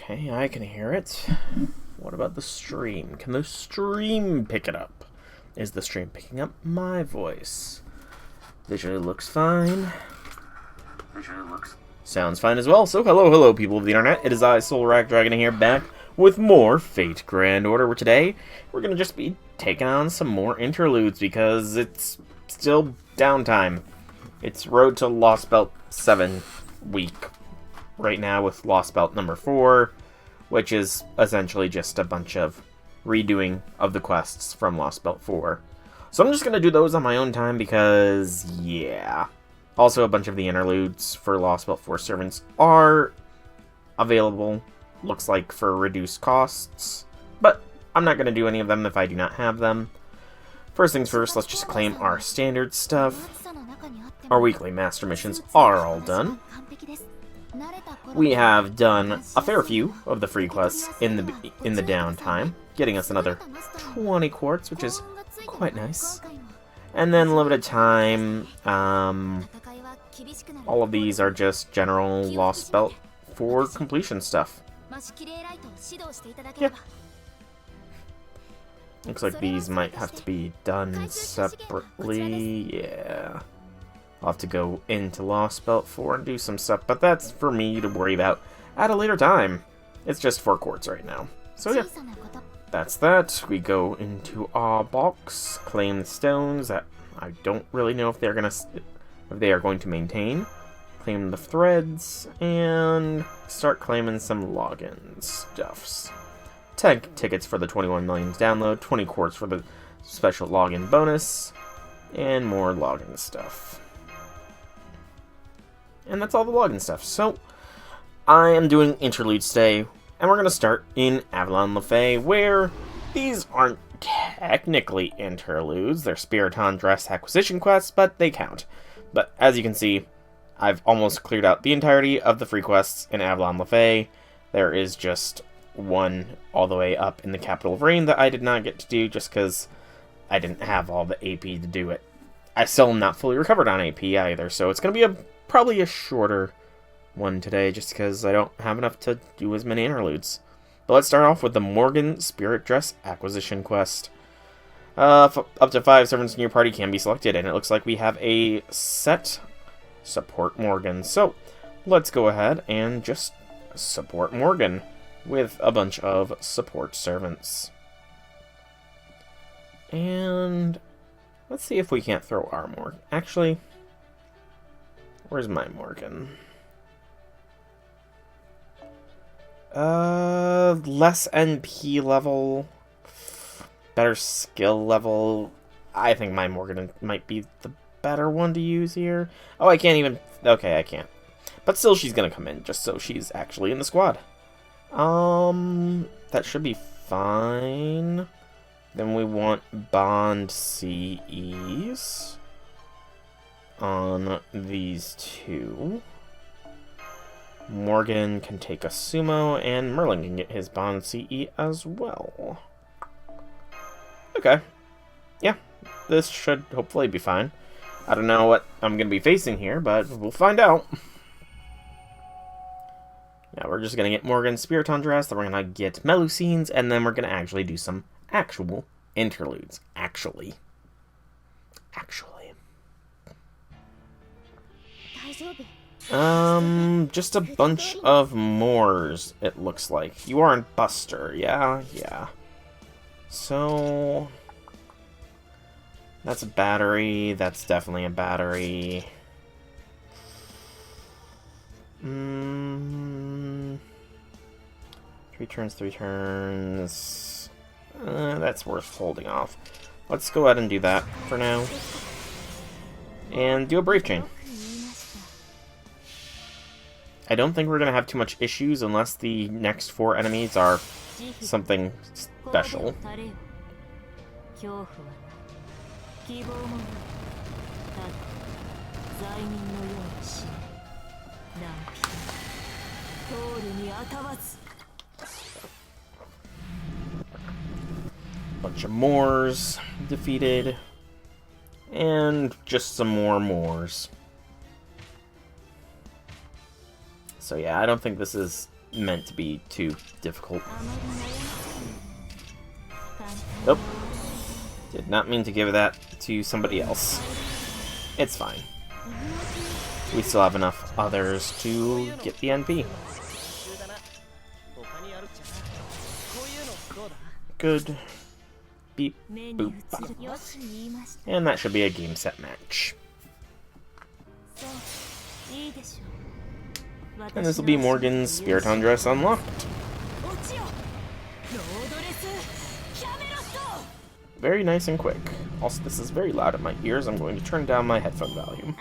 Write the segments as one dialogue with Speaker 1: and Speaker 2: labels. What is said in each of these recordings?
Speaker 1: Okay, I can hear it. What about the stream? Can the stream pick it up? Is the stream picking up my voice? Visually looks fine. Sounds fine as well. So hello people of the internet. It is I, Soul Rack Dragon here, back with more Fate Grand Order, where today we're going to just be taking on some more interludes because it's still downtime. It's Road to Lost Belt 7 week right now with Lost Belt number 4, which is essentially just a bunch of redoing of the quests from Lost Belt 4. So I'm just going to do those on my own time because, yeah. Also, a bunch of the interludes for Lost Belt 4 servants are available, looks like, for reduced costs. But I'm not going to do any of them if I do not have them. First things first, let's just claim our standard stuff. Our weekly master missions are all done. We have done a fair few of the free quests in the downtime, getting us another 20 quartz, which is quite nice. And then limited time, all of these are just general Lost Belt for completion stuff. Yeah. Looks like these might have to be done separately, yeah. I'll have to go into Lost Belt 4 and do some stuff, but that's for me to worry about at a later time. It's just 4 quartz right now. So yeah, that's that. We go into our box, claim the stones that I don't really know if they are going to maintain. Claim the threads, and start claiming some login stuffs. 10 tickets for the 21 million download, 20 quartz for the special login bonus, and more login stuff. And that's all the login stuff. So, I am doing interludes today, and we're going to start in Avalon Lefay, where these aren't technically interludes. They're Spiriton Dress acquisition quests, but they count. But as you can see, I've almost cleared out the entirety of the free quests in Avalon Lefay. There is just one all the way up in the Capital of Rain that I did not get to do just because I didn't have all the AP to do it. I still am not fully recovered on AP either, so it's going to be probably a shorter one today just because I don't have enough to do as many interludes. But let's start off with the Morgan Spirit Dress acquisition quest. Up to 5 servants in your party can be selected, and it looks like we have a set support Morgan. So let's go ahead and just support Morgan with a bunch of support servants. And let's see if we can't throw our Morgan. Actually, where's my Morgan? Less NP level, better skill level. I think my Morgan might be the better one to use here. Oh, I can't even... Okay, I can't. But still, she's gonna come in, just so she's actually in the squad. That should be fine. Then we want Bond CEs on these two. Morgan can take a sumo, and Merlin can get his Bond CE as well. Okay. Yeah, this should hopefully be fine. I don't know what I'm going to be facing here, but we'll find out. Yeah, we're just going to get Morgan Spiriton Dress, then we're going to get Melusines, and then we're going to actually do some actual interludes. Actually. Just a bunch of Moors, it looks like. You aren't Buster, yeah? Yeah. So... that's a battery. That's definitely a battery. 3 turns. That's worth holding off. Let's go ahead and do that for now. And do a Brave Chain. I don't think we're going to have too much issues unless the next 4 enemies are something special. Bunch of Moors defeated. And just some more Moors. So yeah, I don't think this is meant to be too difficult. Nope. Did not mean to give that to somebody else. It's fine. We still have enough others to get the NP. Good. Beep, boop, bop. And that should be a game set match. And this will be Morgan's Spiriton dress unlocked. Very nice and quick. Also, this is very loud in my ears. I'm going to turn down my headphone volume.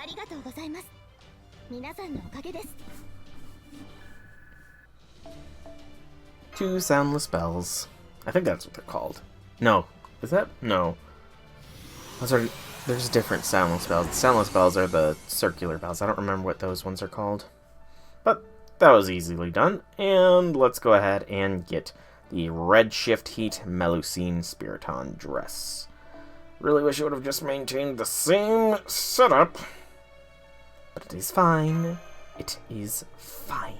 Speaker 1: 2 soundless bells. I think that's what they're called. No. Is that? No. There's different soundless bells. The soundless bells are the circular bells. I don't remember what those ones are called. But that was easily done. And let's go ahead and get the Red Shift Heat Melusine Spiriton dress. Really wish it would have just maintained the same setup. But it is fine. It is fine.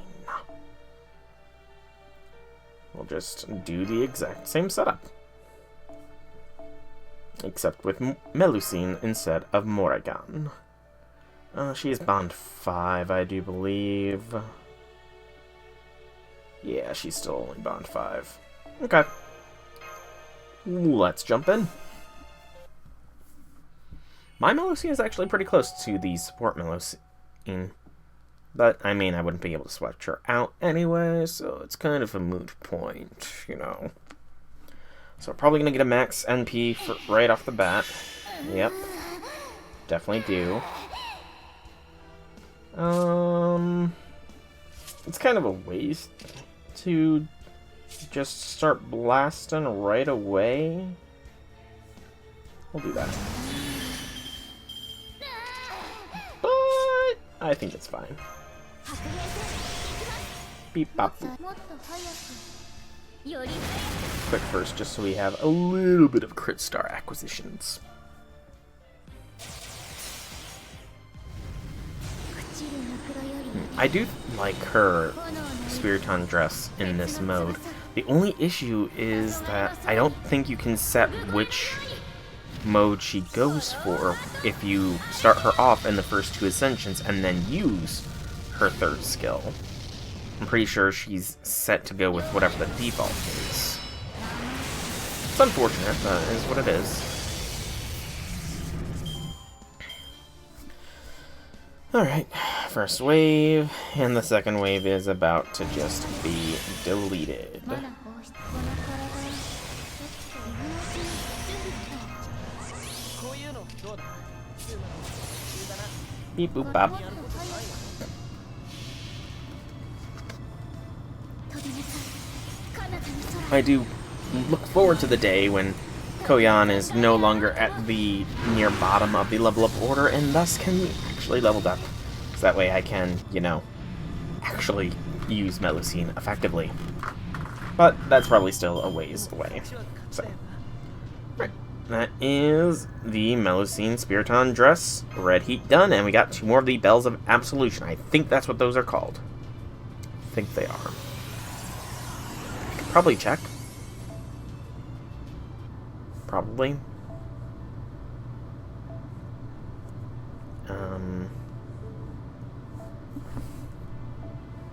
Speaker 1: We'll just do the exact same setup. Except with Melusine instead of Morrigan. She is Bond 5, I do believe. Yeah, she's still only Bond 5. Okay. Let's jump in. My Melusine is actually pretty close to the support Melusine. But, I mean, I wouldn't be able to switch her out anyway, so it's kind of a moot point, you know. So we're probably going to get a max NP right off the bat. Yep. Definitely do. It's kind of a waste to just start blasting right away. We'll do that. But I think it's fine. Beep bop boop. Quick first, just so we have a little bit of crit star acquisitions. I do like her Spiriton dress in this mode. The only issue is that I don't think you can set which mode she goes for if you start her off in the first 2 ascensions and then use her 3rd skill. I'm pretty sure she's set to go with whatever the default is. It's unfortunate, but it is what it is. Alright, first wave, and the second wave is about to just be deleted. Beep boop bop. I do look forward to the day when Koyan is no longer at the near bottom of the level up order and thus can be actually leveled up. So that way I can, you know, actually use Melusine effectively. But that's probably still a ways away. So, right. That is the Melusine Spiriton dress Red Heat done, and we got 2 more of the Bells of Absolution. I think that's what those are called. I think they are. I could probably check. Probably.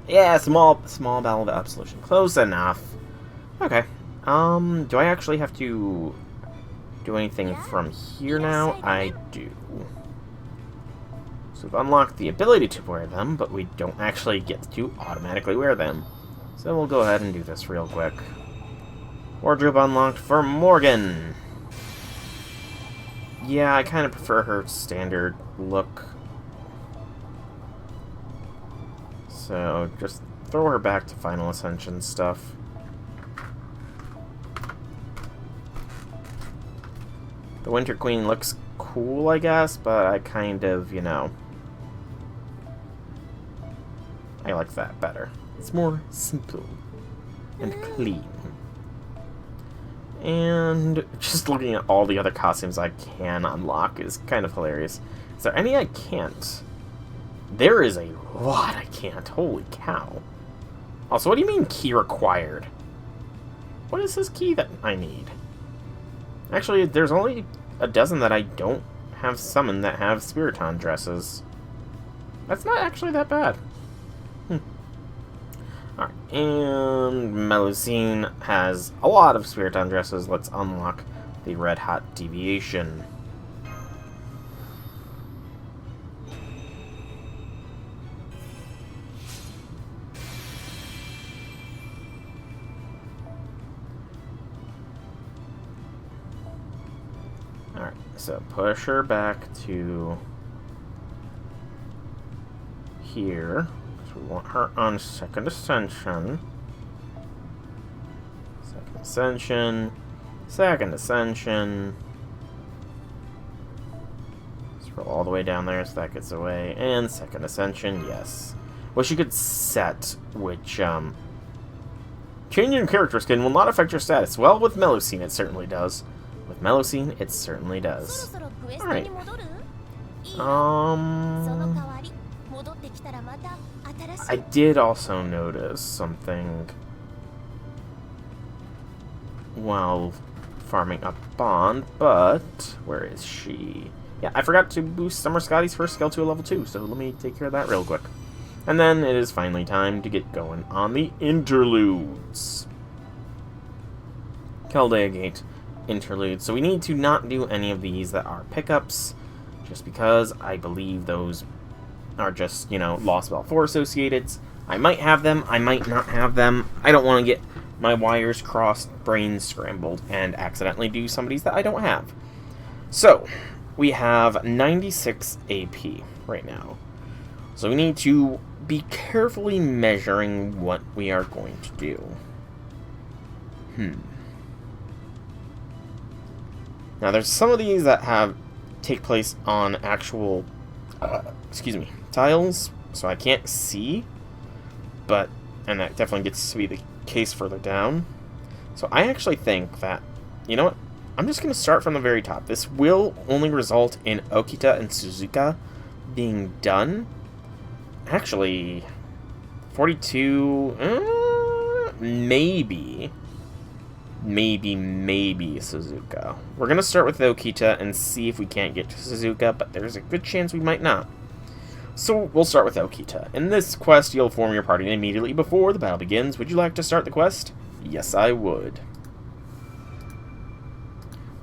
Speaker 1: Yeah, small Bell of Absolution. Close enough. Okay. Do I actually have to do anything from here now? I do. So we've unlocked the ability to wear them, but we don't actually get to automatically wear them. So we'll go ahead and do this real quick. Wardrobe unlocked for Morgan. Yeah, I kind of prefer her standard look. So just throw her back to Final Ascension stuff. The Winter Queen looks cool, I guess, but I kind of, you know, I like that better. It's more simple and clean. And just looking at all the other costumes I can unlock is kind of hilarious. Is there any I can't? There is a lot I can't. Holy cow. Also, what do you mean key required? What is this key that I need? Actually, there's only a dozen that I don't have summoned that have Spiriton dresses. That's not actually that bad. Alright, and Melusine has a lot of Spiriton dresses. Let's unlock the Red Hot Deviation. Alright, so push her back to here. So we want her on second ascension. Second ascension. Second ascension. Scroll all the way down there so that gets away. And second ascension, yes. Wish you could set which, changing character skin will not affect your status. Well, with Melusine it certainly does. With Melusine, it certainly does. Alright. I did also notice something while farming up Bond, but where is she? Yeah, I forgot to boost Summer Scotty's first skill to a level 2, so let me take care of that real quick. And then it is finally time to get going on the Interludes. Keldea Gate Interludes. So we need to not do any of these that are pickups, just because I believe those are just, you know, Lost Belt 4 associated. I might have them, I might not have them. I don't want to get my wires crossed, brains scrambled, and accidentally do some of these that I don't have. So, we have 96 AP right now. So we need to be carefully measuring what we are going to do. Now, there's some of these that take place on actual, tiles, so I can't see, and that definitely gets to be the case further down. So I actually think that, you know what, I'm just going to start from the very top. This will only result in Okita and Suzuka being done. Actually, 42, maybe Suzuka. We're going to start with Okita and see if we can't get to Suzuka, but there's a good chance we might not. So we'll start with Okita. In this quest, you'll form your party immediately before the battle begins. Would you like to start the quest? Yes, I would.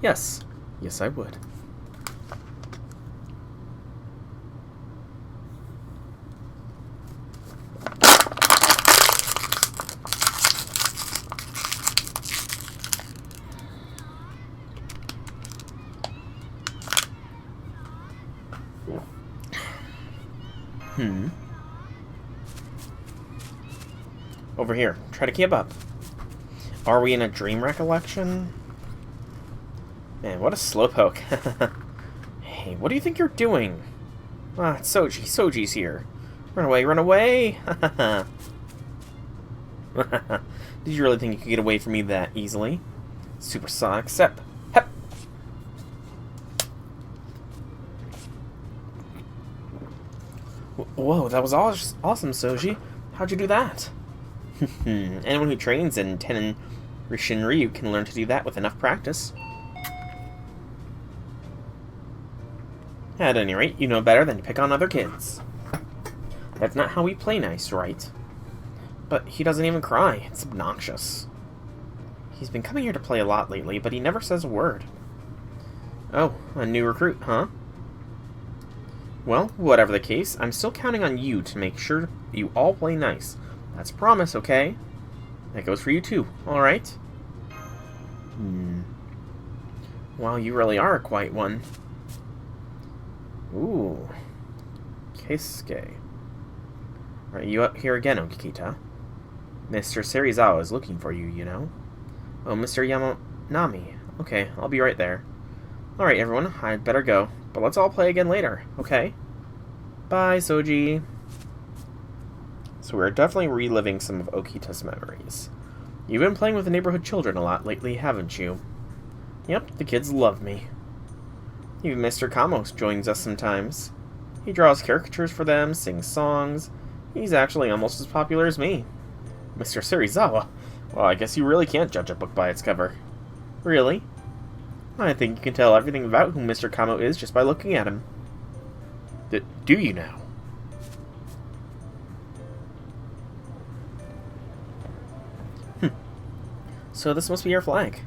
Speaker 1: Yes. Yes, I would. Over here. Try to keep up. Are we in a dream recollection? Man, what a slowpoke. Hey, what do you think you're doing? Ah, it's Soji. Soji's here. Run away, run away! Did you really think you could get away from me that easily? Supersonic Sep. Hep! Whoa, that was awesome, Soji. How'd you do that? Anyone who trains in Tenin Rishinryu can learn to do that with enough practice. At any rate, you know better than to pick on other kids. That's not how we play nice, right? But he doesn't even cry. It's obnoxious. He's been coming here to play a lot lately, but he never says a word. Oh, a new recruit, huh? Well, whatever the case, I'm still counting on you to make sure you all play nice. That's a promise, okay? That goes for you too, alright? Wow, you really are a quiet one. Ooh. Keisuke. Are you up here again, Okita? Mr. Serizawa is looking for you, you know. Oh, Mr. Yamanami. Okay, I'll be right there. Alright, everyone, I'd better go. But let's all play again later, okay? Bye, Soji. So we're definitely reliving some of Okita's memories. You've been playing with the neighborhood children a lot lately, haven't you? Yep, the kids love me. Even Mr. Kamos joins us sometimes. He draws caricatures for them, sings songs. He's actually almost as popular as me. Mr. Serizawa. Well, I guess you really can't judge a book by its cover. Really? I think you can tell everything about who Mr. Kamo is just by looking at him. Do you now? So this must be your flag.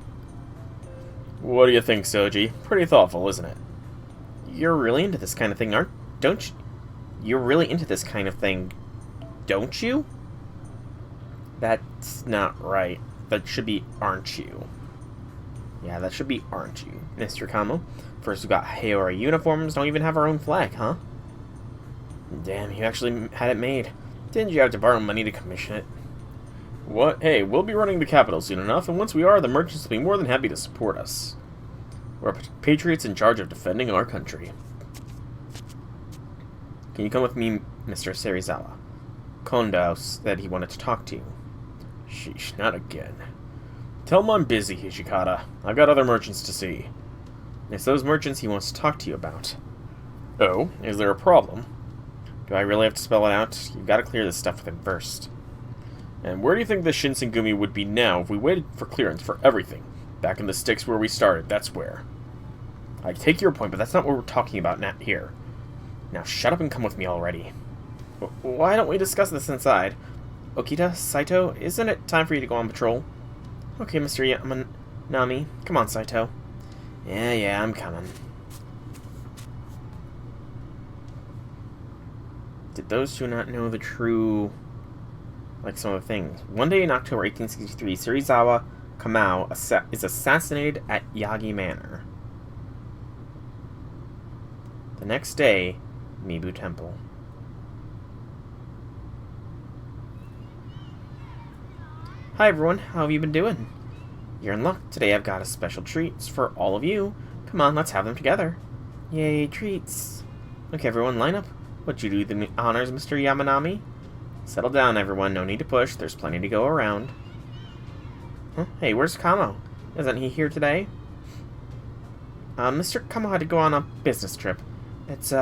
Speaker 1: What do you think, Soji? Pretty thoughtful, isn't it? You're really into this kind of thing, don't you? You're really into this kind of thing, don't you? That's not right. That should be, aren't you? Yeah, that should be, aren't you, Mr. Kamo? First we got Haori uniforms, don't even have our own flag, huh? Damn, you actually had it made. Didn't you have to borrow money to commission it? What? Hey, we'll be running the capital soon enough, and once we are, the merchants will be more than happy to support us. We're patriots in charge of defending our country. Can you come with me, Mr. Serizawa? Kondo said he wanted to talk to you. Sheesh, not again. Tell him I'm busy, Hishikata. I've got other merchants to see. It's those merchants he wants to talk to you about. Oh, is there a problem? Do I really have to spell it out? You've got to clear this stuff with him first. And where do you think the Shinsengumi would be now if we waited for clearance for everything? Back in the sticks where we started, that's where. I take your point, but that's not what we're talking about here. Now shut up and come with me already. Why don't we discuss this inside? Okita, Saito, isn't it time for you to go on patrol? Okay, Mr. Yamanami. Come on, Saito. Yeah, I'm coming. Did those two not know the true... like some of the things? One day in October 1863, Serizawa Kamau is assassinated at Yagi Manor. The next day, Mibu Temple. Hi everyone, how have you been doing? You're in luck. Today I've got a special treats for all of you. Come on, let's have them together. Yay, treats. Okay everyone, line up. Would you do the honors, Mr. Yamanami? Settle down everyone, no need to push, there's plenty to go around. Huh? Hey, where's Kamo? Isn't he here today? Mr. Kamo had to go on a business trip. It's,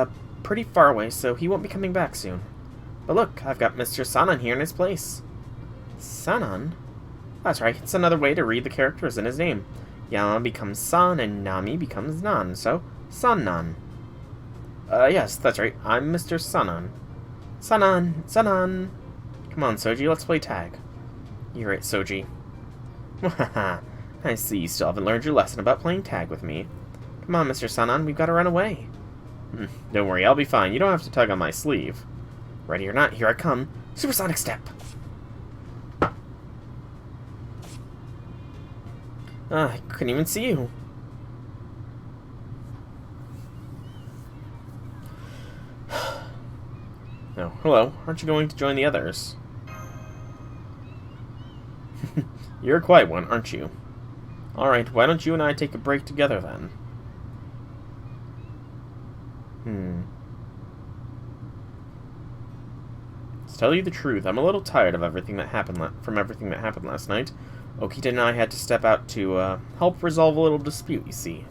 Speaker 1: pretty far away, so he won't be coming back soon. But look, I've got Mr. Sanan here in his place. Sanan? That's right, it's another way to read the characters in his name. Yama becomes San, and Nami becomes Nan, so Sanan. Yes, that's right, I'm Mr. Sanan. Sanan! Come on, Soji, let's play tag. You're right, Soji. Haha, I see you still haven't learned your lesson about playing tag with me. Come on, Mr. Sanan, we've got to run away. Don't worry, I'll be fine. You don't have to tug on my sleeve. Ready or not, here I come. Supersonic step! I couldn't even see you. Oh, hello. Aren't you going to join the others? You're a quiet one, aren't you? Alright, why don't you and I take a break together then? To tell you the truth, I'm a little tired of everything that happened last night. Okita and I had to step out to help resolve a little dispute, you see.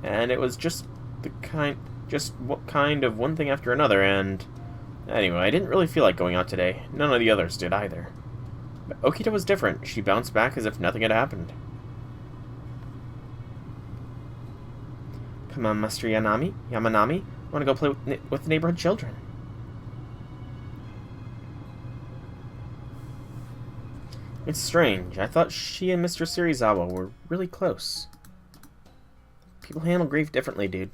Speaker 1: And it was just kind of one thing after another, and anyway, I didn't really feel like going out today. None of the others did either. But Okita was different. She bounced back as if nothing had happened. Come on, Master Yamanami. I want to go play with the neighborhood children. It's strange. I thought she and Mr. Serizawa were really close. People handle grief differently, dude.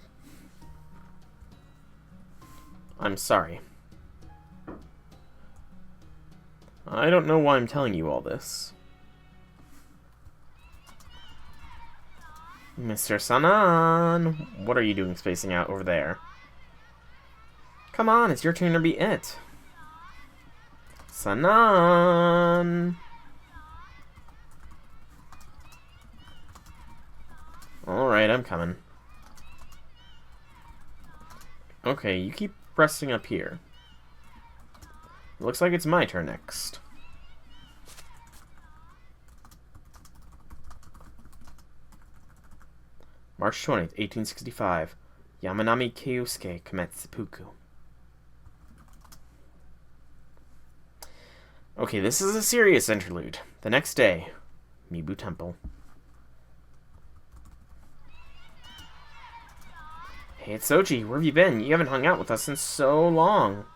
Speaker 1: I'm sorry. I don't know why I'm telling you all this. Mr. Sanan! What are you doing spacing out over there? Come on, it's your turn to be it. Sanan! Alright, I'm coming. Okay, you keep pressing up here. Looks like it's my turn next. March 20th, 1865. Yamanami Keisuke commits seppuku. Okay, this is a serious interlude. The next day, Mibu Temple. Hey, it's Soji. Where have you been? You haven't hung out with us since so long.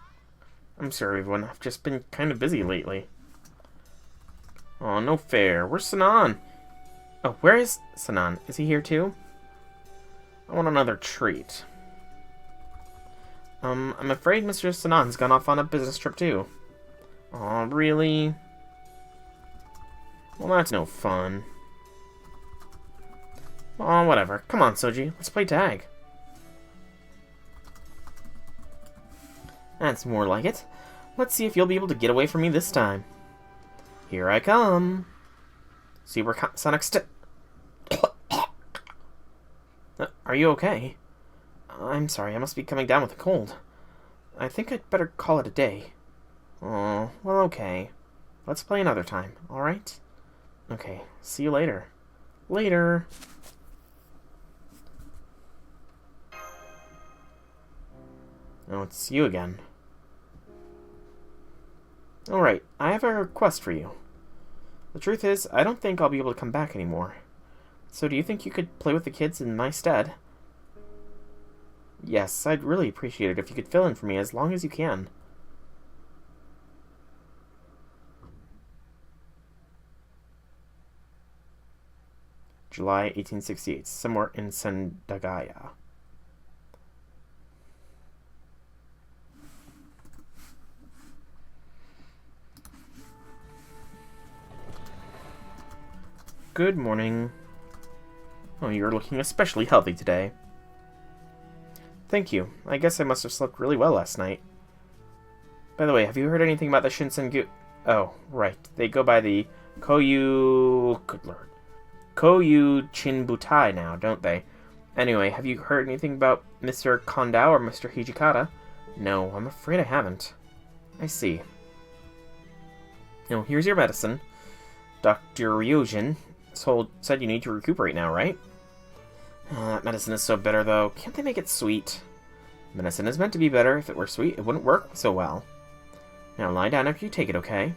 Speaker 1: I'm sorry, everyone. I've just been kind of busy lately. Oh, no fair. Where's Sanan? Oh, where is Sanan? Is he here too? I want another treat. I'm afraid Mr. Sanan's gone off on a business trip too. Aw, really? Well, that's no fun. Aw, whatever. Come on, Soji. Let's play tag. That's more like it. Let's see if you'll be able to get away from me this time. Here I come. Supersonic Are you okay? I'm sorry, I must be coming down with a cold. I think I'd better call it a day. Oh, well, okay. Let's play another time, alright? Okay, see you later. Later! Oh, it's you again. Alright, I have a request for you. The truth is, I don't think I'll be able to come back anymore. So do you think you could play with the kids in my stead? Yes, I'd really appreciate it if you could fill in for me as long as you can. July 1868, somewhere in Sendagaya. Good morning. Oh, you're looking especially healthy today. Thank you. I guess I must have slept really well last night. By the way, have you heard anything about the Shinsengu... Oh, right. They go by the Koyu... Good lord. Koyu Chinbutai now, don't they? Anyway, have you heard anything about Mr. Kondao or Mr. Hijikata? No, I'm afraid I haven't. I see. Now, here's your medicine. Dr. Ryujin said you need to recuperate now, right? That medicine is so bitter, though. Can't they make it sweet? Medicine is meant to be bitter. If it were sweet, it wouldn't work so well. Now lie down after you take it, okay?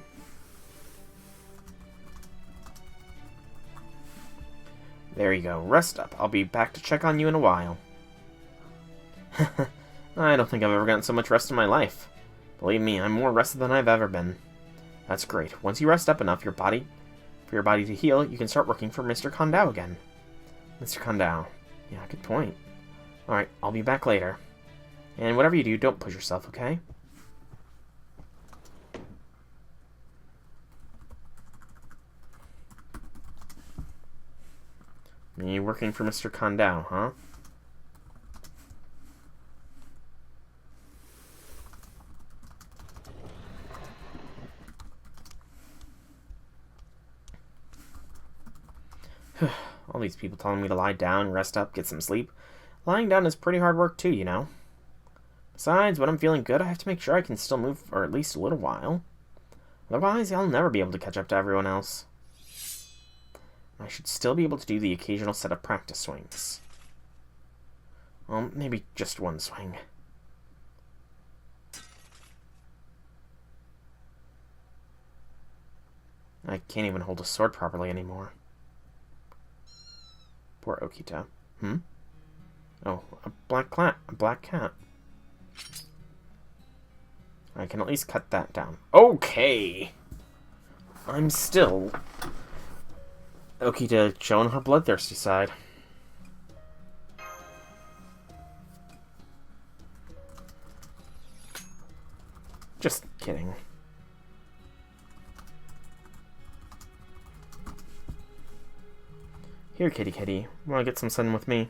Speaker 1: There you go. Rest up. I'll be back to check on you in a while. I don't think I've ever gotten so much rest in my life. Believe me, I'm more rested than I've ever been. That's great. Once you rest up enough, for your body to heal, you can start working for Mr. Kondao again. Mr. Kondao. Yeah, good point. Alright, I'll be back later. And whatever you do, don't push yourself, okay? Me working for Mr. Kondao, huh? All these people telling me to lie down, rest up, get some sleep. Lying down is pretty hard work too, you know. Besides, when I'm feeling good, I have to make sure I can still move for at least a little while. Otherwise, I'll never be able to catch up to everyone else. I should still be able to do the occasional set of practice swings. Well, maybe just one swing. I can't even hold a sword properly anymore. Poor Okita. Oh, a black cat. I can at least cut that down. Okay! I'm still... Okita showing her bloodthirsty side. Just kidding. Here, kitty kitty. Wanna get some sun with me?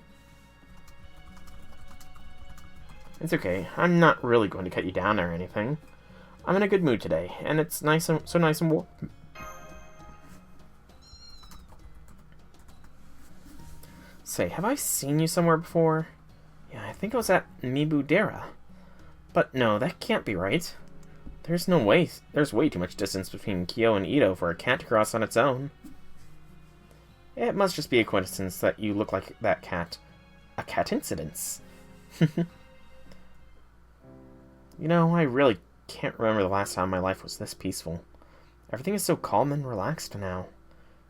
Speaker 1: It's okay. I'm not really going to cut you down or anything. I'm in a good mood today, and it's nice and so nice and warm. Say, have I seen you somewhere before? Yeah, I think I was at Mibudera. But no, that can't be right. There's no way. There's way too much distance between Kyo and Ito for a cat to cross on its own. It must just be a coincidence that you look like that cat. A cat incidence. You know, I really can't remember the last time my life was this peaceful. Everything is so calm and relaxed now.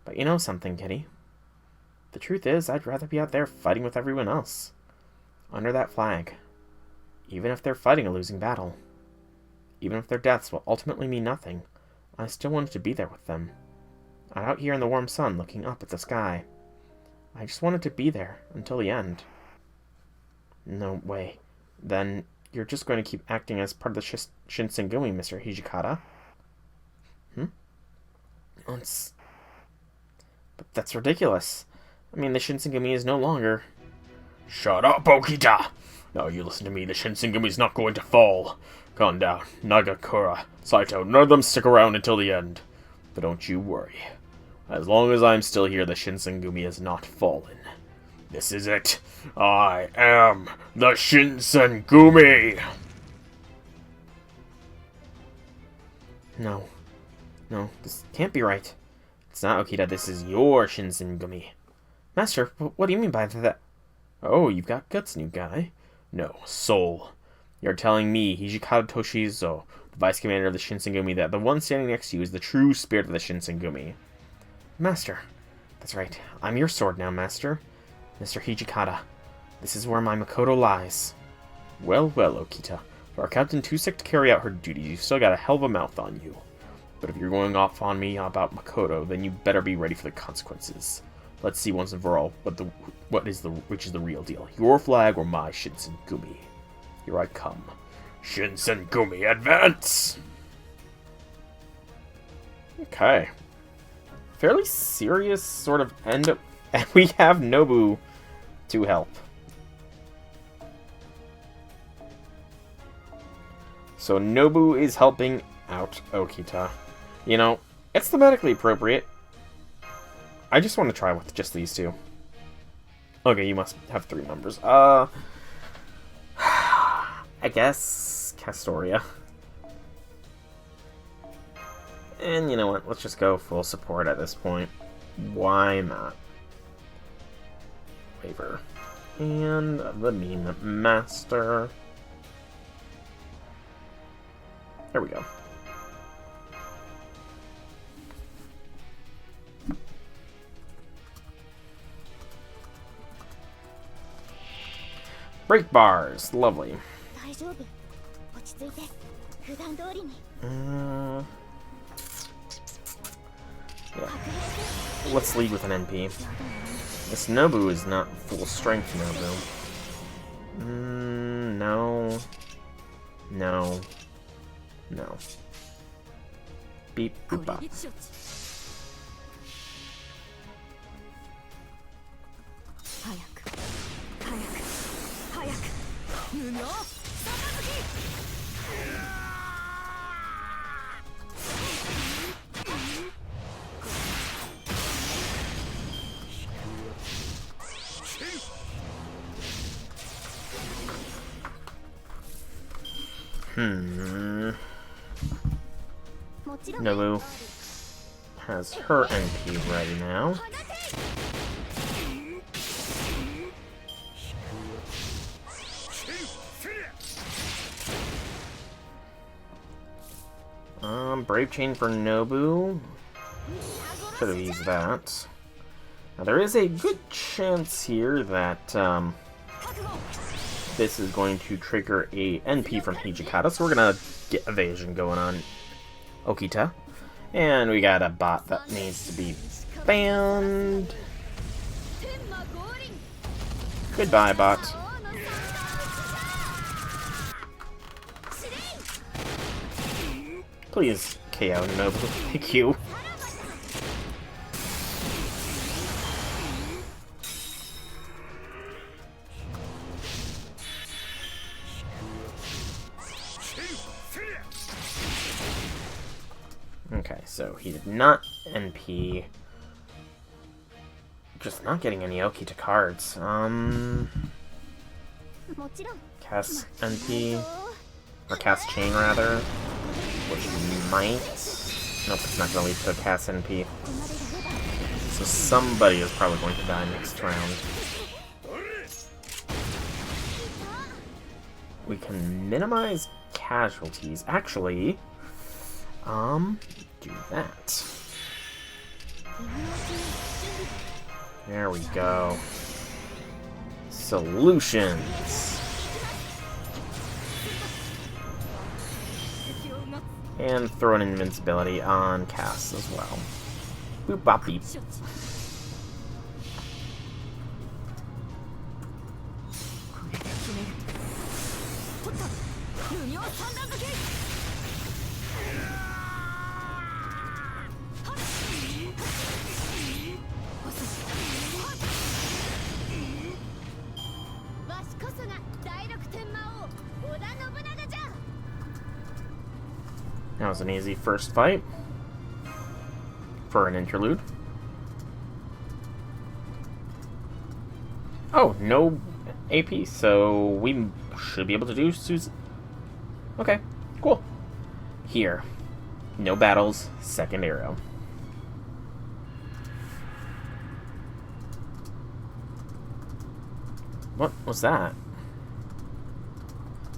Speaker 1: But you know something, Kitty? The truth is, I'd rather be out there fighting with everyone else. Under that flag. Even if they're fighting a losing battle. Even if their deaths will ultimately mean nothing, I still wanted to be there with them. Out here in the warm sun, looking up at the sky. I just wanted to be there until the end. No way. Then you're just going to keep acting as part of the Shinsengumi, Mr. Hijikata? But that's ridiculous. I mean, the Shinsengumi is no longer...
Speaker 2: Shut up, Okita! Now you listen to me, the Shinsengumi's not going to fall. Calm down. Nagakura, Saito, none of them stick around until the end. But don't you worry. As long as I'm still here, the Shinsengumi has not fallen. This is it. I am the Shinsengumi!
Speaker 1: No. No, this can't be right. It's not Okita, this is your Shinsengumi. Master, what do you mean by that? Oh, you've got guts, new guy.
Speaker 2: No, soul. You're telling me, Hijikata Toshizo, the vice commander of the Shinsengumi, that the one standing next to you is the true spirit of the Shinsengumi.
Speaker 1: Master. That's right. I'm your sword now, Master. Mr. Hijikata. This is where my Makoto lies.
Speaker 2: Well, well, Okita. For our Captain too sick to carry out her duties, you've still got a hell of a mouth on you. But if you're going off on me about Makoto, then you better be ready for the consequences. Let's see once and for all which is the real deal. Your flag or my Shinsengumi? Here I come. Shinsengumi, advance!
Speaker 1: Okay. Fairly serious sort of end. And we have Nobu to help. So Nobu is helping out Okita. You know, it's thematically appropriate. I just want to try with just these two. Okay, you must have 3 numbers. I guess Castoria. And you know what? Let's just go full support at this point. Why not? Waver. And the Meme Master. There we go. Break bars. Lovely. Yeah. Let's lead with an NP. This Nobu is not full strength Nobu. No. No. No. Beep boop bop. Nobu has her NP ready now. Brave Chain for Nobu. Should have used that. Now there is a good chance here that this is going to trigger a NP from Hijikata, so we're gonna get evasion going on Okita. And we got a bot that needs to be banned. Goodbye, bot. Please, KO Nobu. Thank you. Okay, so he did not NP. Just not getting any Okita cards. Cast NP. Or cast Chain, rather. Which might... Nope, it's not going to lead to a cast NP. So somebody is probably going to die next round. We can minimize casualties. Actually, Do that. There we go. Solutions. And throw an invincibility on Cass as well. Boop bop beep. That was an easy first fight for an interlude. Oh, no AP, so we should be able to do Okay, cool. Here. No battles, second arrow. What was that?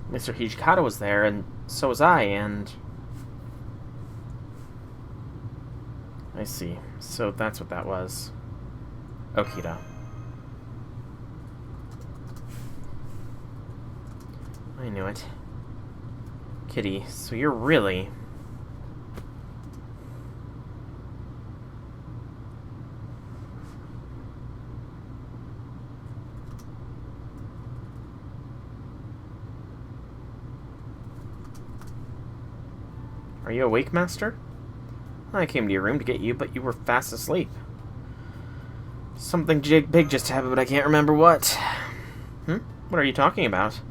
Speaker 1: Mr. Hijikata was there, and so was I, and... I see. So that's what that was. Okita. I knew it. Kitty, so you're really... Are you awake, Master? I came to your room to get you, but you were fast asleep. Something big just happened, but I can't remember what. What are you talking about?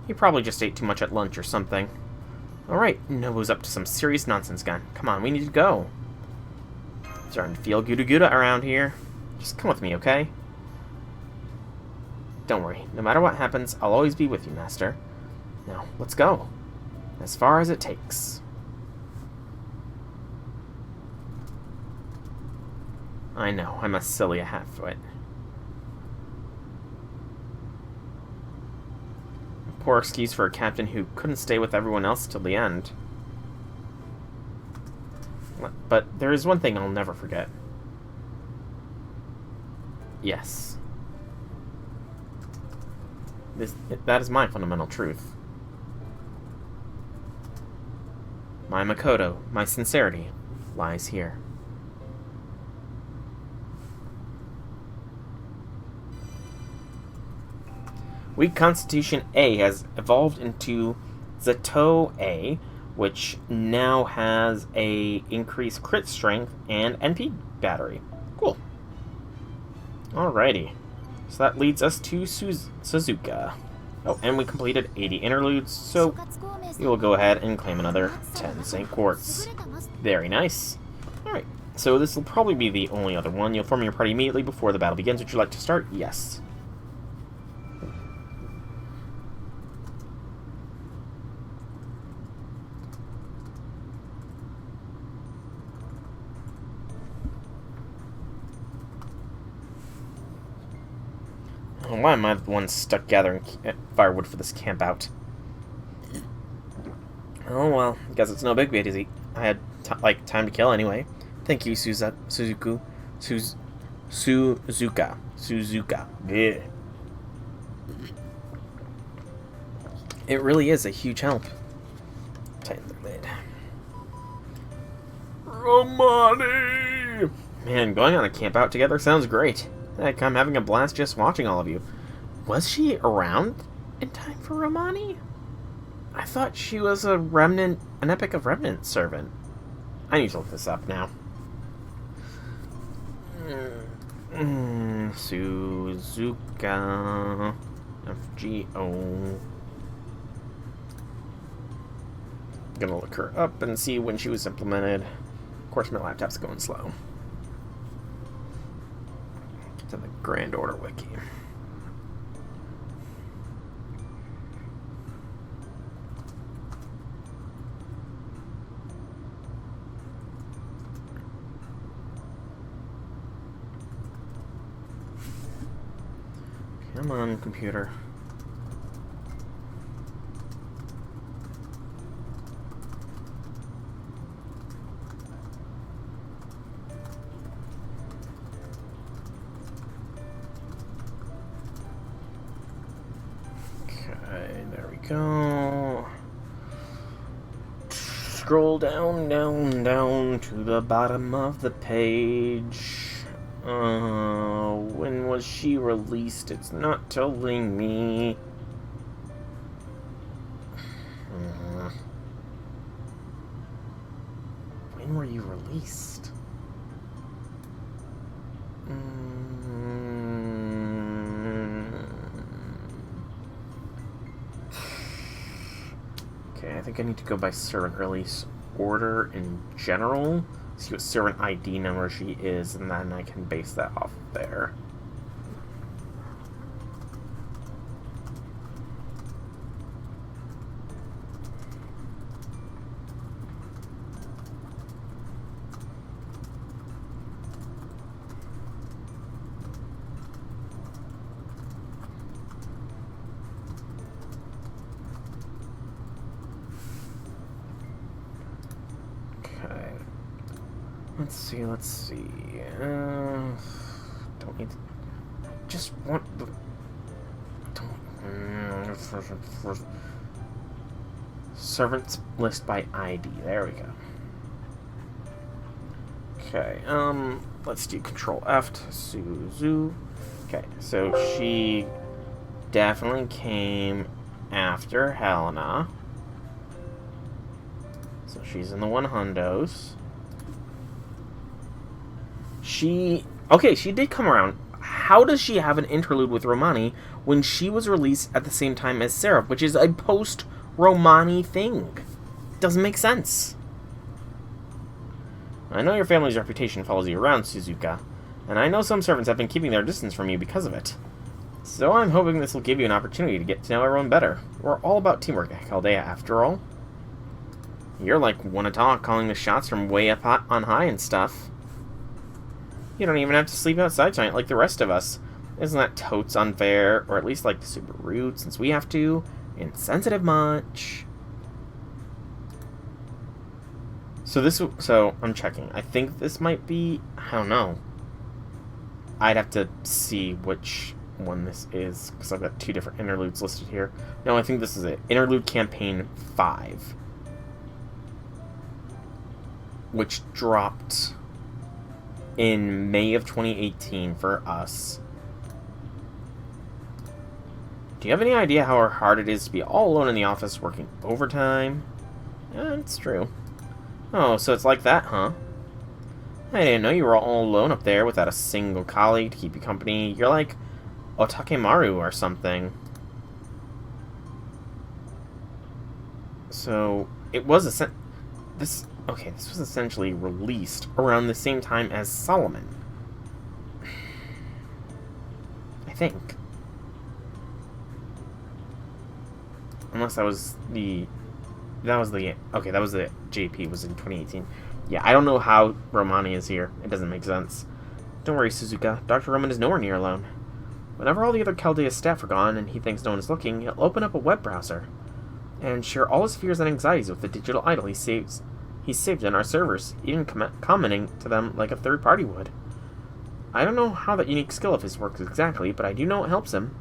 Speaker 1: You probably just ate too much at lunch or something. Alright, Nobu's up to some serious nonsense again. Come on, we need to go. Starting to feel Guda around here. Just come with me, okay? Don't worry. No matter what happens, I'll always be with you, Master. Now, let's go. As far as it takes. I know, I'm a silly half-wit. Poor excuse for a captain who couldn't stay with everyone else till the end. But there is one thing I'll never forget. Yes. That is my fundamental truth. My Makoto, my sincerity, lies here. Weak Constitution A has evolved into Zato A, which now has a increased crit strength and NP battery. Cool. Alrighty. So that leads us to Suzuka. Oh, and we completed 80 interludes, so we will go ahead and claim another 10 St. Quartz. Very nice. Alright, so this will probably be the only other one. You'll form your party immediately before the battle begins. Would you like to start? Yes. Why am I the one stuck gathering firewood for this camp out? Oh well, I guess it's no big deal. I had time to kill anyway. Thank you, Suzuka. Yeah. It really is a huge help. Tighten the lid. Romani! Man, going on a camp out together sounds great. Heck, I'm having a blast just watching all of you. Was she around in time for Romani? I thought she was a remnant, an Epic of Remnant servant. I need to look this up now. Suzuka FGO. I'm gonna look her up and see when she was implemented. Of course, my laptop's going slow. To the Grand Order Wiki. Come on, computer. go. Scroll down, down, down to the bottom of the page. When was she released? It's not telling me. When were you released? Okay, I think I need to go by servant release order in general. See what servant ID number she is, and then I can base that off there. Let's see. Don't need to, just want the... Servants list by ID. There we go. Okay, let's do Control F to Suzu. Okay, so she definitely came after Helena. So she's in the 100s. She did come around. How does she have an interlude with Romani when she was released at the same time as Seraph, which is a post-Romani thing? Doesn't make sense. I know your family's reputation follows you around, Suzuka, and I know some servants have been keeping their distance from you because of it. So I'm hoping this will give you an opportunity to get to know everyone better. We're all about teamwork at Chaldea, after all. You're like one to talk, calling the shots from way up on high and stuff. You don't even have to sleep outside tonight like the rest of us. Isn't that totes unfair? Or at least like super rude, since we have to. Insensitive much. So I'm checking. I think this might be, I don't know. I'd have to see which one this is, because I've got 2 different interludes listed here. No, I think this is it. Interlude Campaign 5. Which dropped in May of 2018 for us. Do you have any idea how hard it is to be all alone in the office working overtime? It's true. Oh, so it's like that, huh? I didn't know you were all alone up there without a single colleague to keep you company. You're like Otakemaru or something. So, it was this was essentially released around the same time as Solomon. I think. Unless that was the JP was in 2018. Yeah, I don't know how Romani is here. It doesn't make sense. Don't worry, Suzuka. Dr. Roman is nowhere near alone. Whenever all the other Chaldea staff are gone and he thinks no one is looking, he'll open up a web browser and share all his fears and anxieties with the digital idol he saved in our servers, even commenting to them like a third party would. I don't know how that unique skill of his works exactly, but I do know it helps him.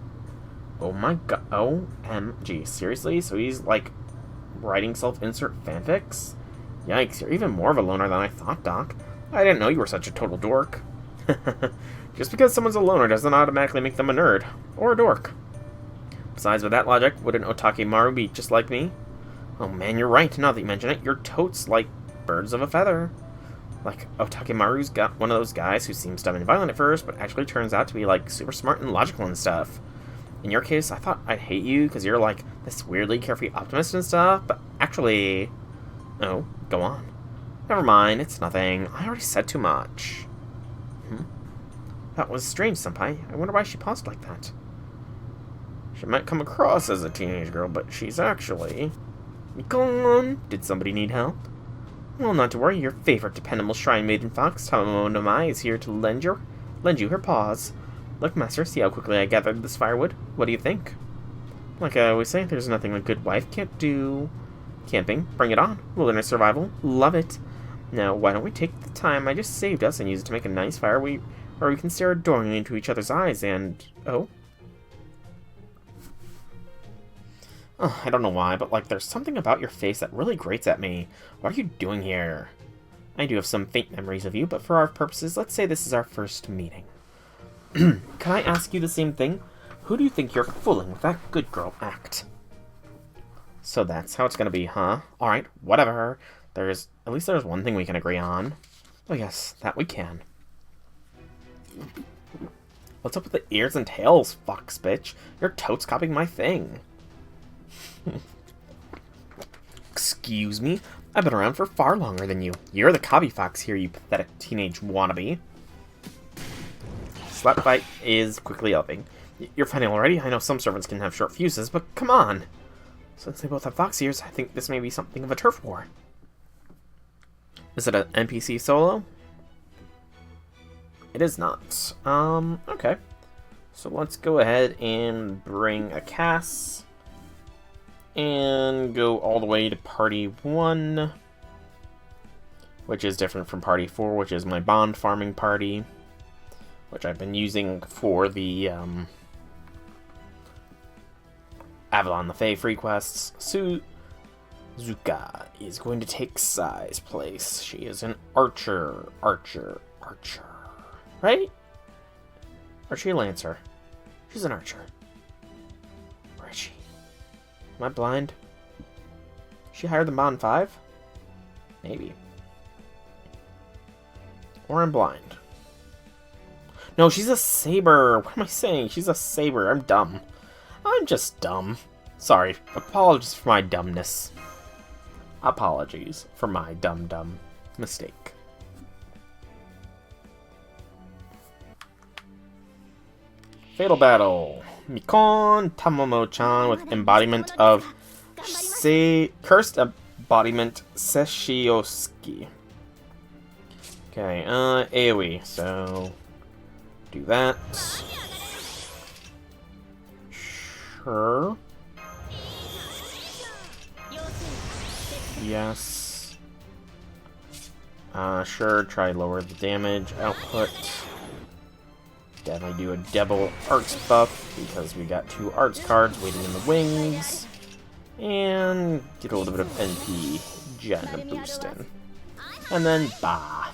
Speaker 1: Oh my god. OMG. Seriously? So he's, like, writing self-insert fanfics? Yikes, you're even more of a loner than I thought, Doc. I didn't know you were such a total dork. Just because someone's a loner doesn't automatically make them a nerd. Or a dork. Besides, with that logic, wouldn't Otakemaru be just like me? Oh man, you're right. Now that you mention it, you're totes like birds of a feather. Like, Otakemaru's got one of those guys who seems dumb and violent at first, but actually turns out to be, like, super smart and logical and stuff. In your case, I thought I'd hate you because you're, like, this weirdly carefree optimist and stuff, but actually... Oh, go on. Never mind, it's nothing. I already said too much. That was strange, Senpai. I wonder why she paused like that. She might come across as a teenage girl, but she's actually... Go on. Did somebody need help? Well, not to worry. Your favorite dependable shrine maiden fox, Tomonomai, is here to lend you her paws. Look, Master, see how quickly I gathered this firewood? What do you think? Like I always say, there's nothing a good wife can't do. Camping, bring it on. Wilderness survival, love it. Now, why don't we take the time I just saved us and use it to make a nice fire where we can stare adoringly into each other's eyes and... Oh? I don't know why, but like there's something about your face that really grates at me. What are you doing here? I do have some faint memories of you, but for our purposes, let's say this is our first meeting. Can I ask you the same thing? Who do you think you're fooling with that good girl act? So that's how it's gonna be, huh? Alright, whatever. At least there's one thing we can agree on. Oh yes, that we can. What's up with the ears and tails, fox bitch? You're totes copying my thing. Excuse me? I've been around for far longer than you. You're the copy fox here, you pathetic teenage wannabe. Slap fight is quickly upping. You're fighting already? I know some servants can have short fuses, but come on! Since they both have fox ears, I think this may be something of a turf war. Is it an NPC solo? It is not. Okay. So let's go ahead and bring a Cass. And go all the way to Party 1. Which is different from Party 4, which is my bond farming party. Which I've been using for the, Avalon the Fae free quests. Suzuka is going to take Sai's place. She is an archer. Right? Or is she a lancer? She's an archer. Where is she? Am I blind? Is she higher than Bond 5? Maybe. Or I'm blind. No, she's a saber. What am I saying? She's a saber. I'm dumb. I'm just dumb. Sorry. Apologies for my dumbness. Apologies for my dumb mistake. Fatal Battle. Mikon Tamomo-chan with embodiment of Cursed Embodiment Seshioski. Okay, AoE, so do that. Sure. Yes. Sure, try lower the damage output. Definitely do a double arts buff because we got 2 arts cards waiting in the wings. And get a little bit of NP gen boost in. And then bah.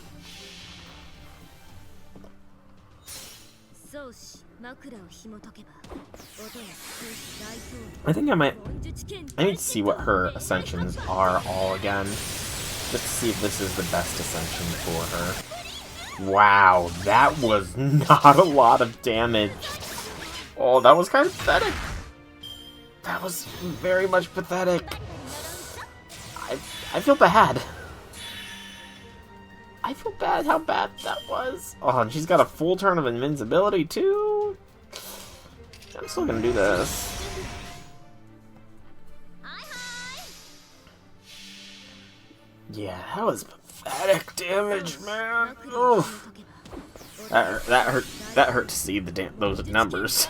Speaker 1: I think I need to see what her ascensions are all again. Just to see if this is the best ascension for her. Wow, that was not a lot of damage. Oh, that was kind of pathetic. That was very much pathetic. I feel bad. I feel bad how bad that was. Oh, and she's got a full turn of invincibility too. I'm still gonna do this. Yeah, that was pathetic damage, man. Oof. That hurt to see those numbers.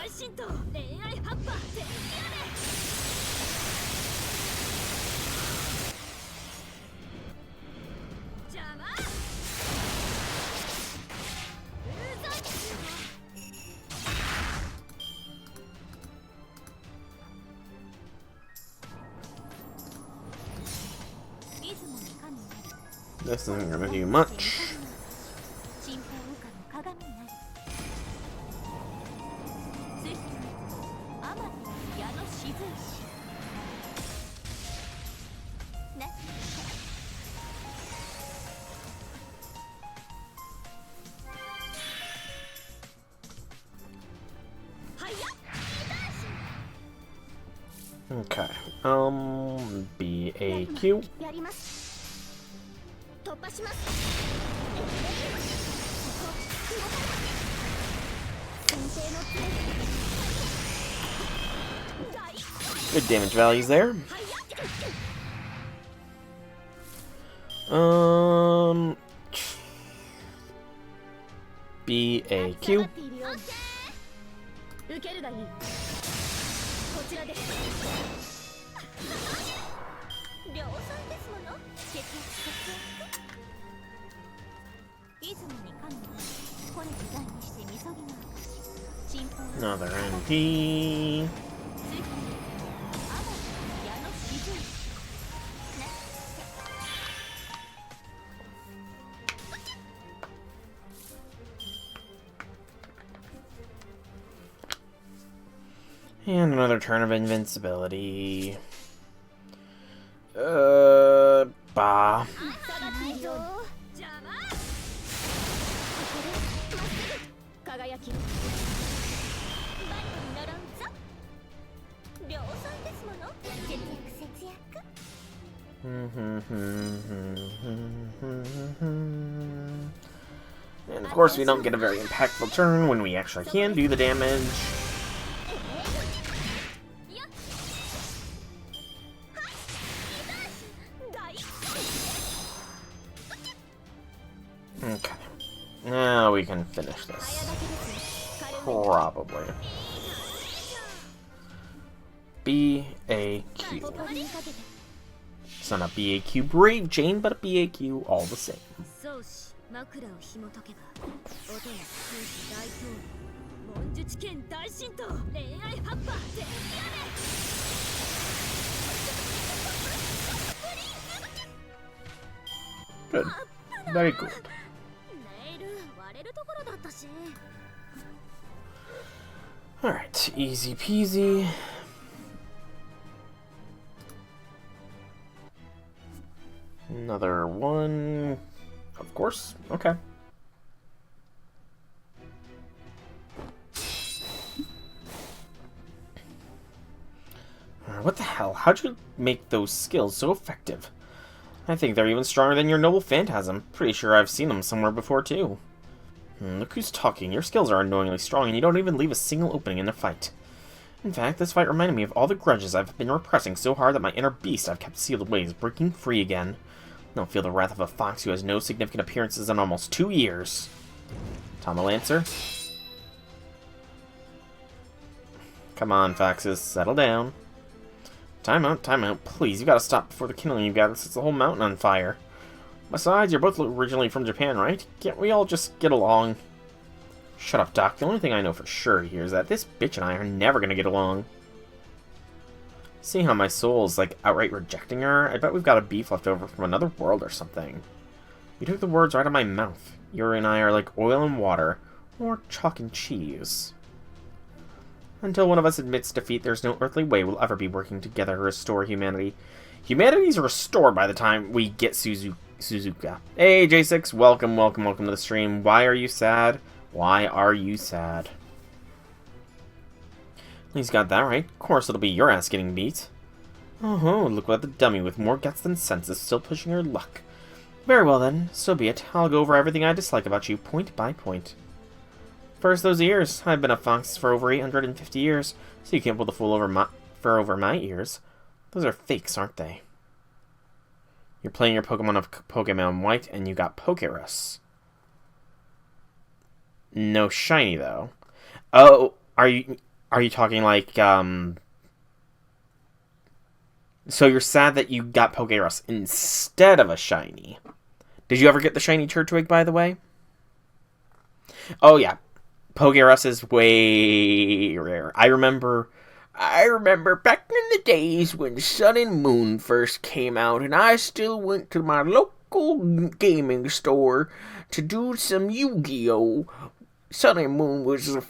Speaker 1: This isn't gonna do much. Okay. BAQ. Good damage values there. BAQ. Another MP. And another turn of invincibility. Bah. And of course we don't get a very impactful turn when we actually can do the damage. Okay. Now we can finish this. Probably. B-A-Q. It's not a B-A-Q Brave Jane, but a B-A-Q all the same. Good. Very good. Alright, easy peasy. Another one. Of course. Okay. What the hell? How'd you make those skills so effective? I think they're even stronger than your noble phantasm. Pretty sure I've seen them somewhere before, too. Look who's talking. Your skills are annoyingly strong, and you don't even leave a single opening in a fight. In fact, this fight reminded me of all the grudges I've been repressing so hard that my inner beast I've kept sealed away is breaking free again. Don't feel the wrath of a fox who has no significant appearances in almost 2 years. Lancer. Come on, foxes. Settle down. Time out. Please, you gotta stop before the kindling you got sets the whole mountain on fire. Besides, you're both originally from Japan, right? Can't we all just get along? Shut up, Doc. The only thing I know for sure here is that this bitch and I are never gonna get along. Seeing how my soul's, like, outright rejecting her, I bet we've got a beef left over from another world or something. You took the words right out of my mouth. You and I are like oil and water, or chalk and cheese. Until one of us admits defeat, there's no earthly way we'll ever be working together to restore humanity. Humanity's restored by the time we get Suzuka. Hey, J6, welcome to the stream. Why are you sad? Why are you sad? He's got that right. Of course it'll be your ass getting beat. Oh, look what the dummy with more guts than sense is still pushing her luck. Very well then, so be it. I'll go over everything I dislike about you, point by point. First, those ears. I've been a fox for over 850 years, so you can't pull the fool over my ears. Those are fakes, aren't they? You're playing your Pokemon of Pokemon White, and you got Pokerus. No shiny, though. Oh, are you talking like, So you're sad that you got Pokerus instead of a shiny. Did you ever get the shiny Turtwig, by the way? Oh, yeah. Pokerus is way rare. I remember back in the days when Sun and Moon first came out, and I still went to my local gaming store to do some Yu-Gi-Oh! Sun and Moon was a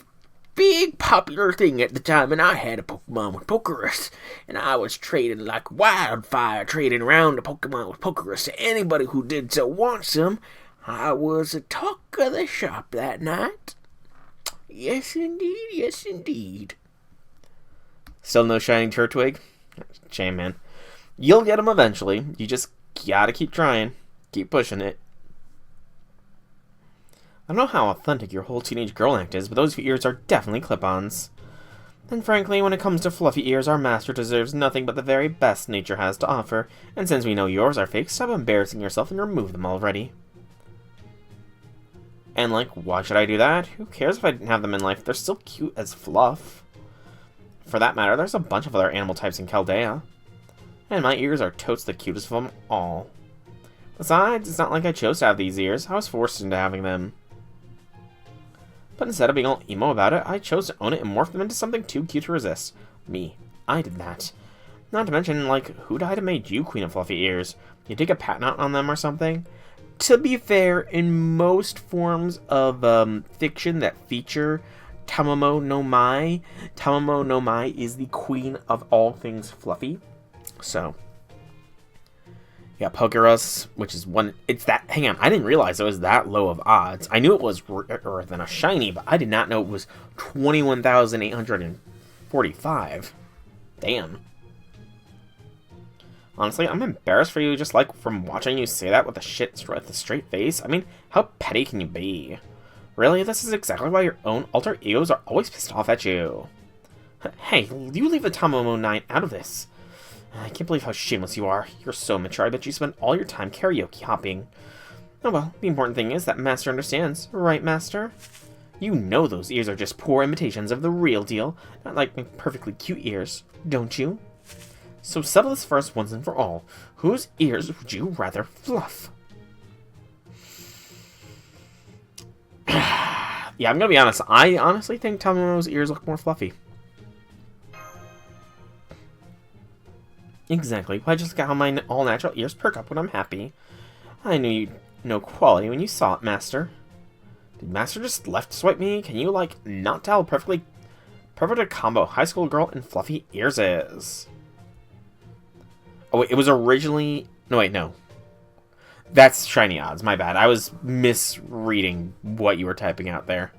Speaker 1: big popular thing at the time, and I had a Pokemon with Pokerus, and I was trading like wildfire, trading around the Pokemon with Pokerus to anybody who did so want some. I was the talk of the shop that night. Yes, indeed. Yes, indeed. Still no shining Turtwig? Shame, man. You'll get him eventually. You just gotta keep trying. Keep pushing it. I don't know how authentic your whole teenage girl act is, but those ears are definitely clip-ons. And frankly, when it comes to fluffy ears, our master deserves nothing but the very best nature has to offer. And since we know yours are fake, stop embarrassing yourself and remove them already. And, like, why should I do that? Who cares if I didn't have them in life? They're still cute as fluff. For that matter, there's a bunch of other animal types in Chaldea. And my ears are totes the cutest of them all. Besides, it's not like I chose to have these ears. I was forced into having them. But instead of being all emo about it, I chose to own it and morph them into something too cute to resist. Me. I did that. Not to mention, like, who died and made you Queen of Fluffy Ears? You take a patent out on them or something? To be fair, in most forms of fiction that feature Tamamo no Mai. Tamamo no Mai is the queen of all things fluffy. So, yeah, Pokerus, which is one... It's that... Hang on, I didn't realize it was that low of odds. I knew it was rarer than a shiny, but I did not know it was 21,845. Damn. Honestly, I'm embarrassed for you just, like, from watching you say that with a straight face. I mean, how petty can you be? Really? This is exactly why your own alter egos are always pissed off at you. Hey, you leave the Tamamo 9 out of this. I can't believe how shameless you are. You're so mature, I bet you spend all your time karaoke hopping. Oh well, the important thing is that Master understands, right, Master? You know those ears are just poor imitations of the real deal, not like my perfectly cute ears, don't you? So settle this first once and for all. Whose ears would you rather fluff? Yeah, I'm gonna be honest. I honestly think Tamomo's ears look more fluffy. Exactly. I just got how my all-natural ears perk up when I'm happy. I knew you'd know quality when you saw it, Master. Did Master just left swipe me? Can you, like, not tell perfect a combo high school girl and fluffy ears is? Oh, wait, it was originally... No, wait, no. That's shiny odds, my bad. I was misreading what you were typing out there.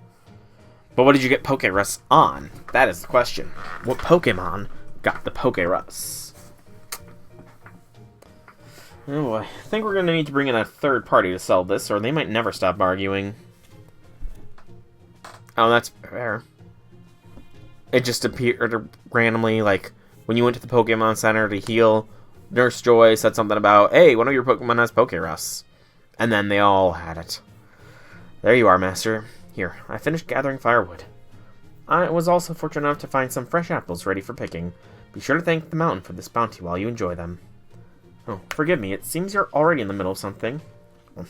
Speaker 1: But what did you get Pokerus on? That is the question. What Pokemon got the Pokerus? Oh boy, I think we're going to need to bring in a third party to sell this, or they might never stop arguing. Oh, that's fair. It just appeared randomly, like, when you went to the Pokemon Center to heal, Nurse Joy said something about, hey, one of your Pokemon has Pokerus. And then they all had it. There you are, Master. Here, I finished gathering firewood. I was also fortunate enough to find some fresh apples ready for picking. Be sure to thank the mountain for this bounty while you enjoy them. Oh, forgive me, it seems you're already in the middle of something. What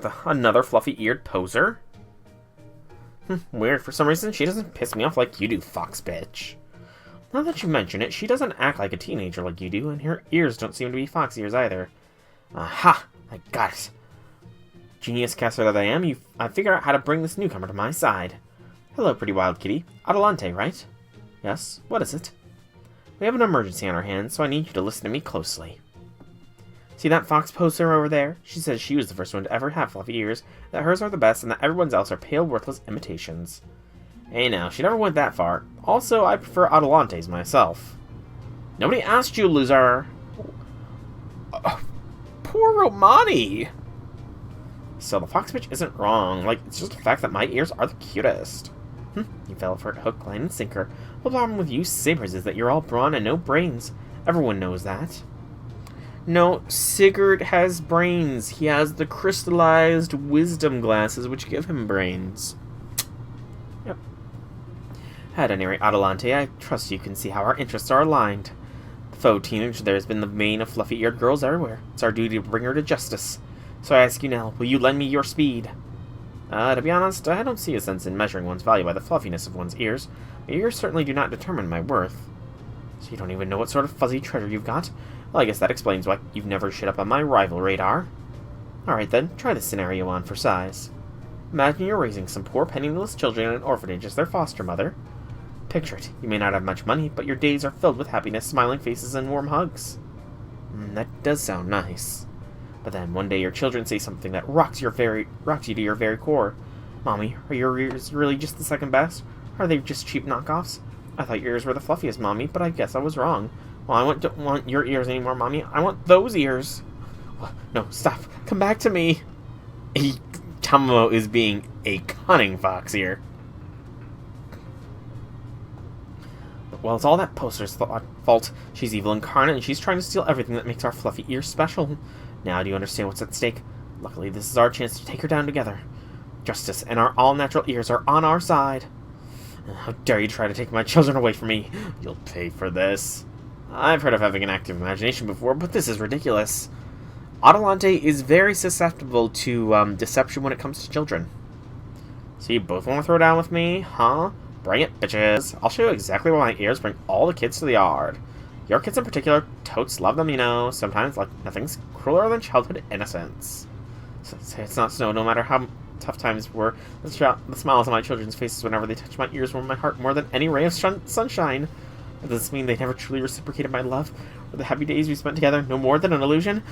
Speaker 1: the? Another fluffy-eared poser? Weird, for some reason she doesn't piss me off like you do, fox bitch. Now that you mention it, she doesn't act like a teenager like you do, and her ears don't seem to be fox ears either. Aha! I got it. Genius caster that I am, I figured out how to bring this newcomer to my side. Hello, pretty wild kitty. Adelante, right? Yes, what is it? We have an emergency on our hands, so I need you to listen to me closely. See that fox poster over there? She says she was the first one to ever have fluffy ears, that hers are the best, and that everyone's else are pale, worthless imitations. Hey now, she never went that far. Also, I prefer Adelante's myself. Nobody asked you, loser! Poor Romani! So the fox bitch isn't wrong. Like, it's just the fact that my ears are the cutest. You fell for it hook, line, and sinker. The problem with you sabers is that you're all brawn and no brains. Everyone knows that. No, Sigurd has brains. He has the crystallized wisdom glasses, which give him brains. Yep. At any rate, Adelante, I trust you can see how our interests are aligned. The faux teenage there has been the bane of fluffy-eared girls everywhere. It's our duty to bring her to justice. So I ask you now, will you lend me your speed? To be honest, I don't see a sense in measuring one's value by the fluffiness of one's ears. My ears certainly do not determine my worth. So you don't even know what sort of fuzzy treasure you've got? Well, I guess that explains why you've never shit up on my rival radar. Alright then, try this scenario on for size. Imagine you're raising some poor penniless children in an orphanage as their foster mother. Picture it, you may not have much money, but your days are filled with happiness, smiling faces, and warm hugs. That does sound nice. But then one day your children say something that rocks you to your very core. Mommy, are your ears really just the second best? Are they just cheap knockoffs? I thought your ears were the fluffiest, Mommy, but I guess I was wrong. Well, I don't want your ears anymore, Mommy. I want those ears. No, stop. Come back to me. Tamamo is being a cunning fox here. Well, it's all that poster's fault. She's evil incarnate, and she's trying to steal everything that makes our fluffy ears special. Now do you understand what's at stake? Luckily, this is our chance to take her down together. Justice and our all-natural ears are on our side. How dare you try to take my children away from me? You'll pay for this. I've heard of having an active imagination before, but this is ridiculous. Adelante is very susceptible to deception when it comes to children. So you both want to throw down with me, huh? Bring it, bitches. I'll show you exactly why my ears bring all the kids to the yard. Your kids in particular, totes love them, you know. Sometimes, like, nothing's crueler than childhood innocence. So say it's not snow, no matter how tough times were the smiles on my children's faces whenever they touched my ears warmed my heart more than any ray of sunshine. Does this mean they never truly reciprocated my love? Or the happy days we spent together no more than an illusion?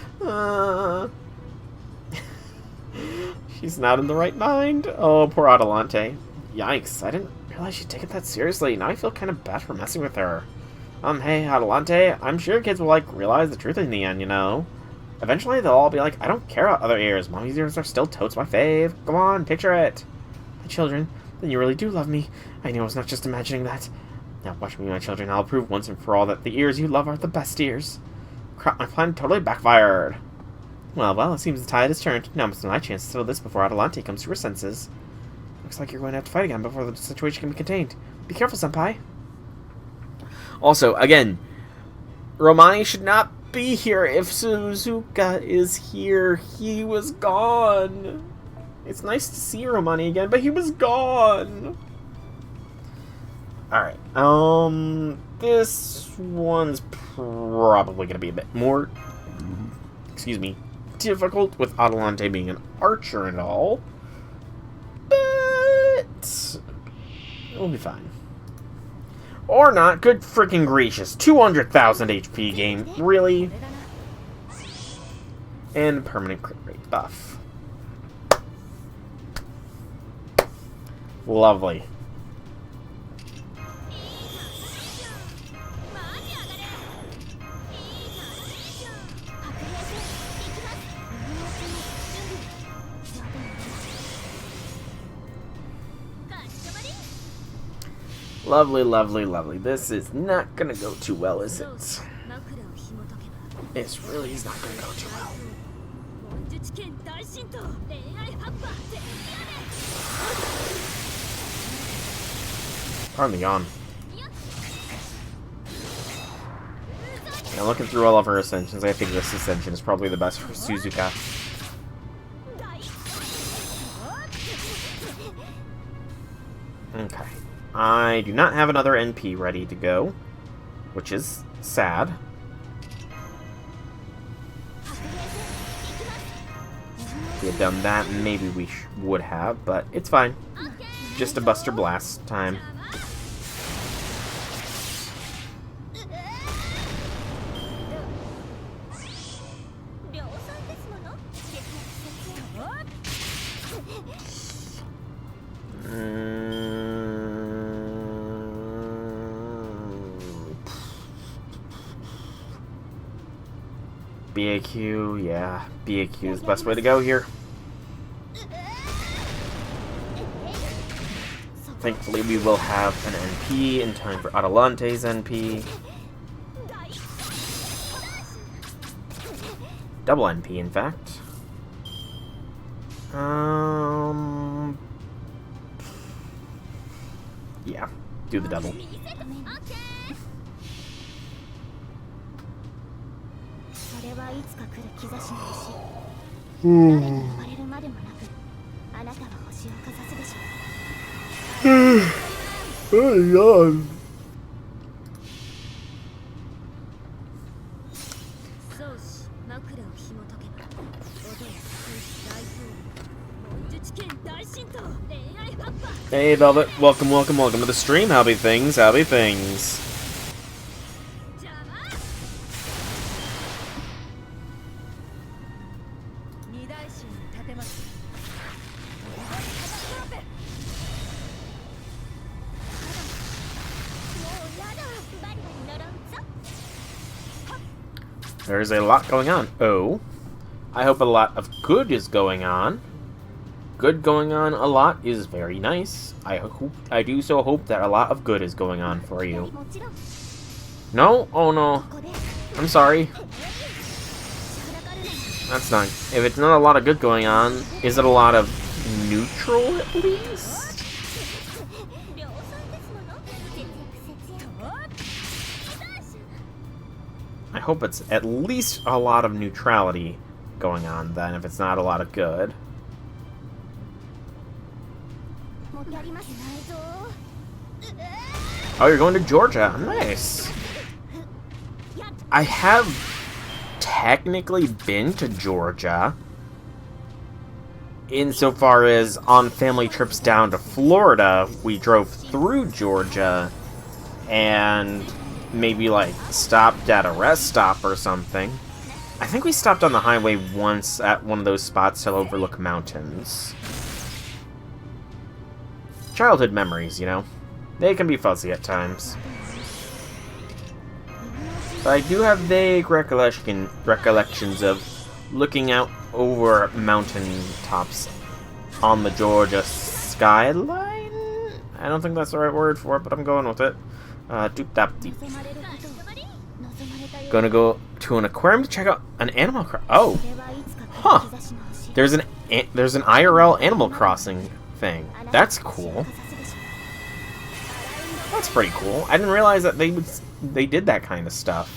Speaker 1: She's not in the right mind. Oh, poor Adelante. Yikes, I didn't realize she'd taken that seriously. Now I feel kind of bad for messing with her. Hey, Adelante, I'm sure kids will, realize the truth in the end, you know? Eventually, they'll all be like, I don't care about other ears. Mommy's ears are still totes my fave. Come on, picture it. My children, then you really do love me. I know it's not just imagining that. Now watch me, my children. I'll prove once and for all that the ears you love are the best ears. Crap, my plan totally backfired. Well, it seems the tide has turned. Now it's my chance to settle this before Adelante comes to her senses. Looks like you're going to have to fight again before the situation can be contained. Be careful, senpai. Also, again, Romani should not be here if Suzuka is here. He was gone. It's nice to see Romani again, but he was gone. Alright, this one's probably going to be a bit more, difficult with Adelante being an archer and all, but we'll be fine. Or not. Good freaking gracious. 200,000 HP game. Really? And permanent crit rate buff. Lovely. Lovely, lovely, lovely. This is not gonna go too well, is it? It really is not gonna go too well. Pardon the yawn. Now, looking through all of her ascensions, I think this ascension is probably the best for Suzuka. Okay. I do not have another NP ready to go, which is sad. If we had done that, maybe we would have, but it's fine. Just a Buster Blast time. BAQ, yeah. BAQ is the best way to go here. Thankfully, we will have an NP in time for Adelante's NP. Double NP, in fact. Yeah, do the double. Oh God. Hey Velvet, welcome to the stream. How be things? How be things? There's a lot going on. Oh. I hope a lot of good is going on. Good going on a lot is very nice. I do so hope that a lot of good is going on for you. No? Oh no. I'm sorry. That's not... If it's not a lot of good going on, is it a lot of neutral at least? I hope it's at least a lot of neutrality going on then, if it's not a lot of good. Oh, you're going to Georgia. Nice. I have technically been to Georgia. insofar as on family trips down to Florida, we drove through Georgia and maybe, like, stopped at a rest stop or something. I think we stopped on the highway once at one of those spots to overlook mountains. Childhood memories, you know? They can be fuzzy at times. But I do have vague recollections of looking out over mountain tops on the Georgia skyline? I don't think that's the right word for it, but I'm going with it. Doop-dap-deep. Gonna go to an aquarium to check out an Animal Oh! Huh! There's an IRL Animal Crossing thing. That's cool. That's pretty cool. I didn't realize that they did that kind of stuff.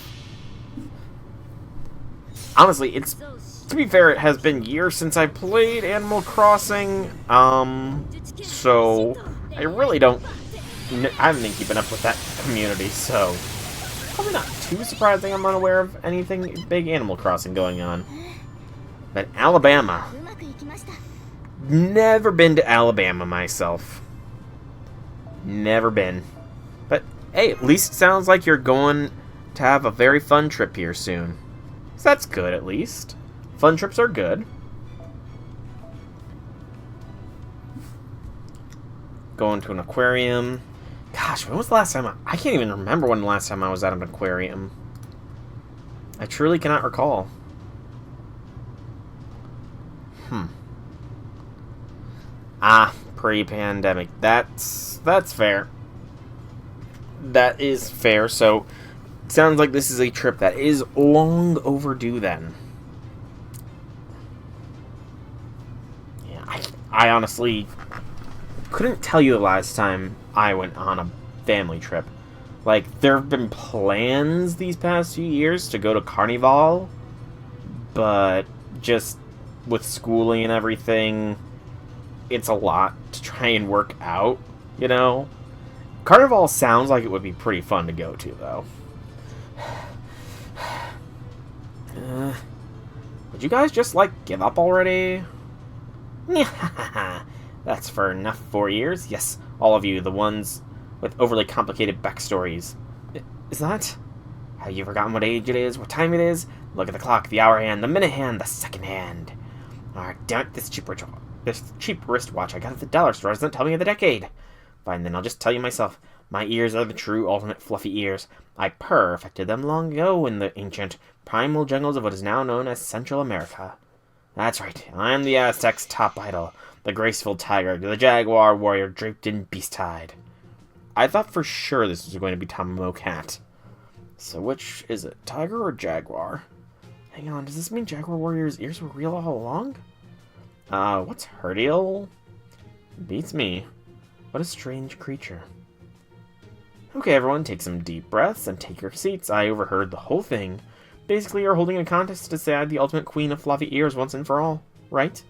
Speaker 1: Honestly, to be fair, it has been years since I played Animal Crossing, so I really don't... I haven't been keeping up with that community, so probably not too surprising I'm unaware of anything big Animal Crossing going on. But Alabama. Never been to Alabama myself. Never been. But, hey, at least it sounds like you're going to have a very fun trip here soon. So that's good, at least. Fun trips are good. Going to an aquarium. Gosh, when was the last time I can't even remember when the last time I was at an aquarium. I truly cannot recall. Pre-pandemic. That's fair. That is fair. So, sounds like this is a trip that is long overdue then. Yeah, I honestly couldn't tell you the last time I went on a family trip. Like, there have been plans these past few years to go to Carnival, but just with schooling and everything, it's a lot to try and work out, you know? Carnival sounds like it would be pretty fun to go to, though. Would you guys just, like, give up already? That's for enough 4 years. Yes, all of you, the ones with overly complicated backstories. Is that? Have you forgotten what age it is, what time it is? Look at the clock, the hour hand, the minute hand, the second hand. Alright, damn it, this cheap wristwatch I got at the dollar store doesn't tell me the decade. Fine, then I'll just tell you myself. My ears are the true ultimate fluffy ears. I perfected them long ago in the ancient, primal jungles of what is now known as Central America. That's right, I am the Aztec's top idol, the graceful tiger, the jaguar warrior draped in beast hide. I thought for sure this was going to be Tamamo Cat. So which is it, tiger or jaguar? Hang on, does this mean jaguar warrior's ears were real all along? What's her deal? Beats me. What a strange creature. Okay, everyone, take some deep breaths and take your seats. I overheard the whole thing. Basically, you're holding a contest to decide the ultimate queen of fluffy ears once and for all, right?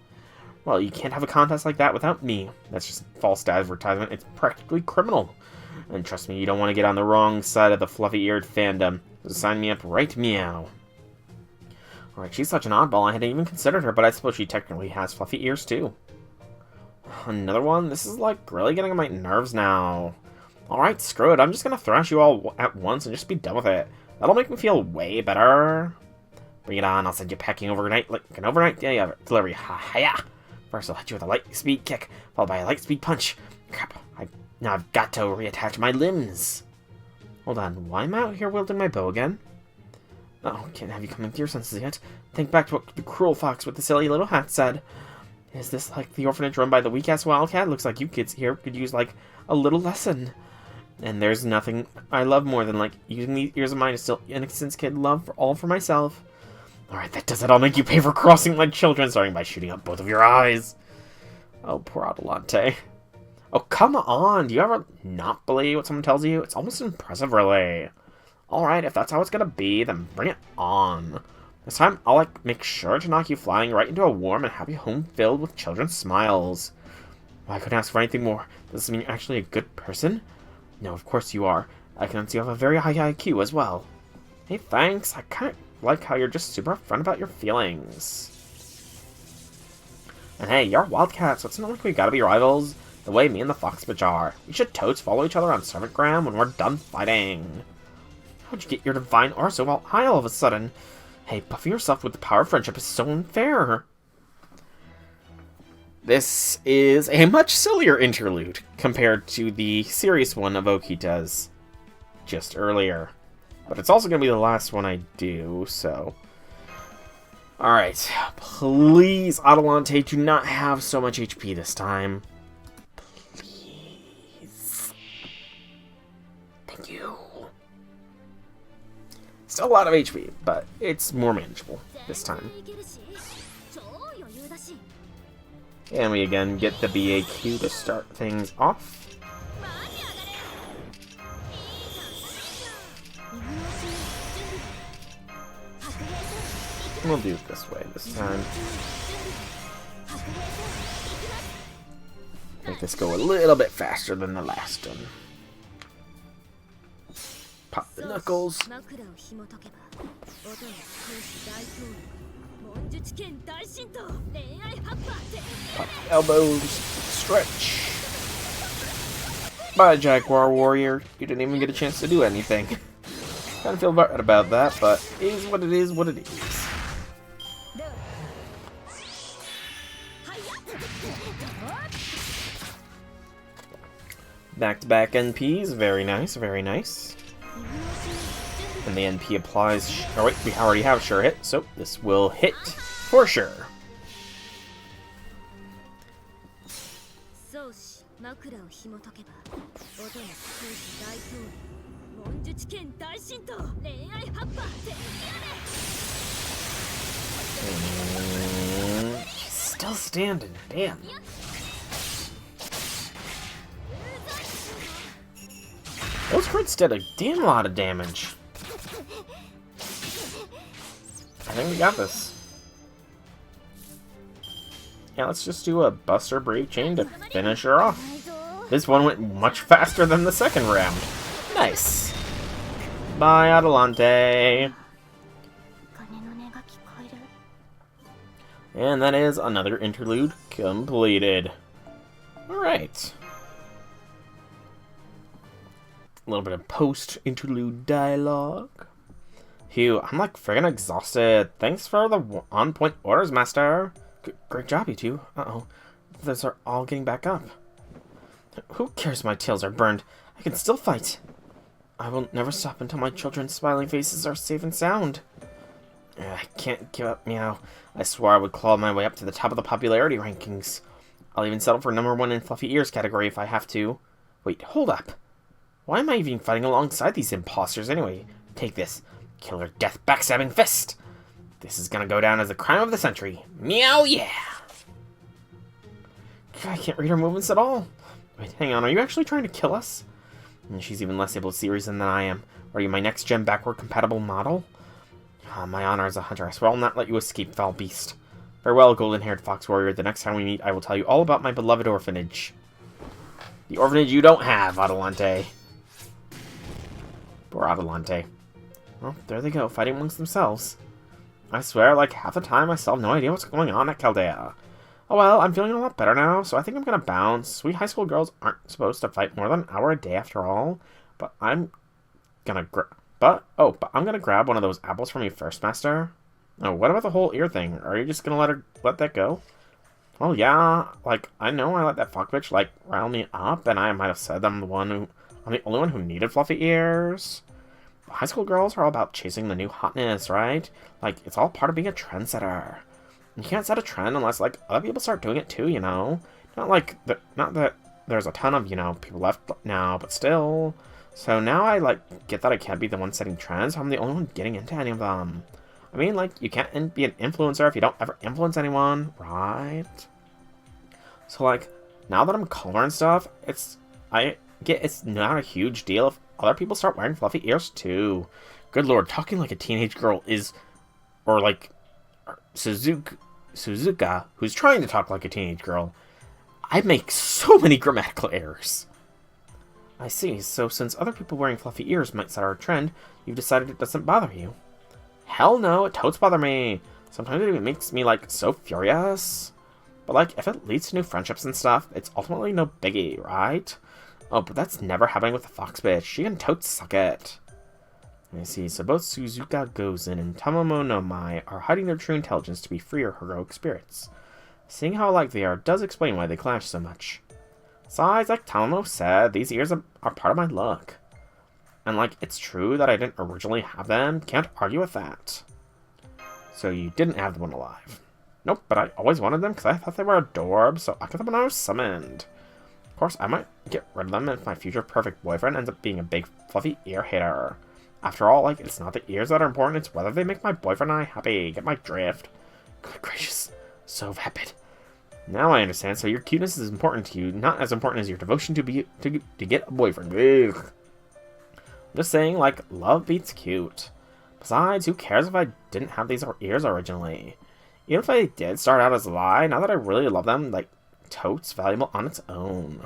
Speaker 1: Well, you can't have a contest like that without me. That's just false advertisement. It's practically criminal. And trust me, you don't want to get on the wrong side of the fluffy-eared fandom. So sign me up right meow. Alright, she's such an oddball, I hadn't even considered her, but I suppose she technically has fluffy ears, too. Another one? This is, like, really getting on my nerves now. Alright, screw it. I'm just gonna thrash you all at once and just be done with it. That'll make me feel way better. Bring it on, I'll send you packing overnight, like an overnight delivery. Ha-ha-ya! First, I'll hit you with a light speed kick, followed by a light speed punch. Crap, now I've got to reattach my limbs. Hold on, why am I out here wielding my bow again? Oh, can't have you coming to your senses yet. Think back to what the cruel fox with the silly little hat said. Is this like the orphanage run by the weak-ass wildcat? Looks like you kids here could use, like, a little lesson. And there's nothing I love more than, like, using these ears of mine to still innocence kid love all for myself. Alright, that does it. I'll make you pay for crossing my children, starting by shooting out both of your eyes. Oh, poor Adelante. Oh, come on. Do you ever not believe what someone tells you? It's almost impressive, really. Alright, if that's how it's gonna be, then bring it on. This time, I'll, like, make sure to knock you flying right into a warm and happy home filled with children's smiles. Well, I couldn't ask for anything more. Does this mean you're actually a good person? No, of course you are. I can see you have a very high IQ as well. Hey, thanks. I kind of like how you're just super upfront about your feelings. And hey, you're a wildcat, so it's not like we gotta be rivals the way me and the Foxbitch are. We should totes follow each other on Servantgram when we're done fighting. How'd you get your divine aura so high all of a sudden? Hey, buffing yourself with the power of friendship is so unfair. This is a much sillier interlude compared to the serious one of Okita's just earlier. But it's also going to be the last one I do, so... Alright, please, Adelante, do not have so much HP this time. Please. Thank you. Still a lot of HP, but it's more manageable this time. And we again get the BAQ to start things off. We'll do it this way this time. Make this go a little bit faster than the last one. Pop the knuckles. Pop the elbows. Stretch. Bye, Jaguar Warrior. You didn't even get a chance to do anything. Kind of feel bad about that, but it is what it is, what it is. Back-to-back NPs, very nice, very nice. And the NP applies... Oh wait, we already have sure hit, so this will hit for sure. She's still standing, damn. Those crits did a damn lot of damage. I think we got this. Yeah, let's just do a Buster Brave Chain to finish her off. This one went much faster than the second round. Nice. Bye, Adelante. And that is another interlude completed. Alright. A little bit of post-interlude dialogue. Phew, I'm like friggin' exhausted. Thanks for the on-point orders, Master. Great job, you two. Uh-oh. Those are all getting back up. Who cares if my tails are burned? I can still fight. I will never stop until my children's smiling faces are safe and sound. I can't give up, meow. I swore I would claw my way up to the top of the popularity rankings. I'll even settle for #1 in Fluffy Ears category if I have to. Wait, hold up. Why am I even fighting alongside these imposters anyway? Take this. Killer Death Backstabbing Fist. This is gonna go down as the crime of the century. Meow, yeah! I can't read her movements at all. Wait, hang on, are you actually trying to kill us? And she's even less able to see reason than I am. Are you my next-gen backward-compatible model? My honor as a hunter. I swear I'll not let you escape, foul beast. Farewell, golden-haired fox warrior. The next time we meet, I will tell you all about my beloved orphanage. The orphanage you don't have, Adelante. Poor Adelante. Well, there they go, fighting amongst themselves. I swear, like, half the time I still have no idea what's going on at Chaldea. Oh well, I'm feeling a lot better now, so I think I'm gonna bounce. Sweet high school girls aren't supposed to fight more than an hour a day after all. But I'm gonna I'm gonna grab one of those apples from you first, Master. Oh, what about the whole ear thing? Are you just gonna let that go? Well, yeah, like, I know I let that fuck bitch, like, rile me up, and I might have said I'm the only one who needed fluffy ears. High school girls are all about chasing the new hotness, right? Like, it's all part of being a trendsetter. You can't set a trend unless, like, other people start doing it too, you know? Not that there's a ton of, you know, people left now, but still. So now I, like, get that I can't be the one setting trends, so I'm the only one getting into any of them. I mean, like, you can't be an influencer if you don't ever influence anyone, right? So, like, now that I'm color and stuff, it's not a huge deal if other people start wearing fluffy ears too. Good lord, talking like a teenage girl is... Or, like, Suzuka, who's trying to talk like a teenage girl. I make so many grammatical errors. I see, so since other people wearing fluffy ears might set our trend, you've decided it doesn't bother you. Hell no, it totes bother me. Sometimes it even makes me, like, so furious. But, like, if it leads to new friendships and stuff, it's ultimately no biggie, right? Oh, but that's never happening with the fox bitch. She can totes suck it. I see, so both Suzuka Gozen and Tamamo no Mai are hiding their true intelligence to be freer heroic spirits. Seeing how alike they are does explain why they clash so much. Besides, like Tamamo said, these ears are part of my look. And, like, it's true that I didn't originally have them. Can't argue with that. So you didn't have them when alive. Nope, but I always wanted them because I thought they were adorbs, so I got them when I was summoned. Of course, I might get rid of them if my future perfect boyfriend ends up being a big, fluffy ear hater. After all, like, it's not the ears that are important, it's whether they make my boyfriend and I happy. Get my drift? Good gracious. So vapid. Now I understand, so your cuteness is important to you, not as important as your devotion to get a boyfriend. Ugh. I'm just saying, like, love beats cute. Besides, who cares if I didn't have these ears originally? Even if I did start out as a lie, now that I really love them, like, totes valuable on its own.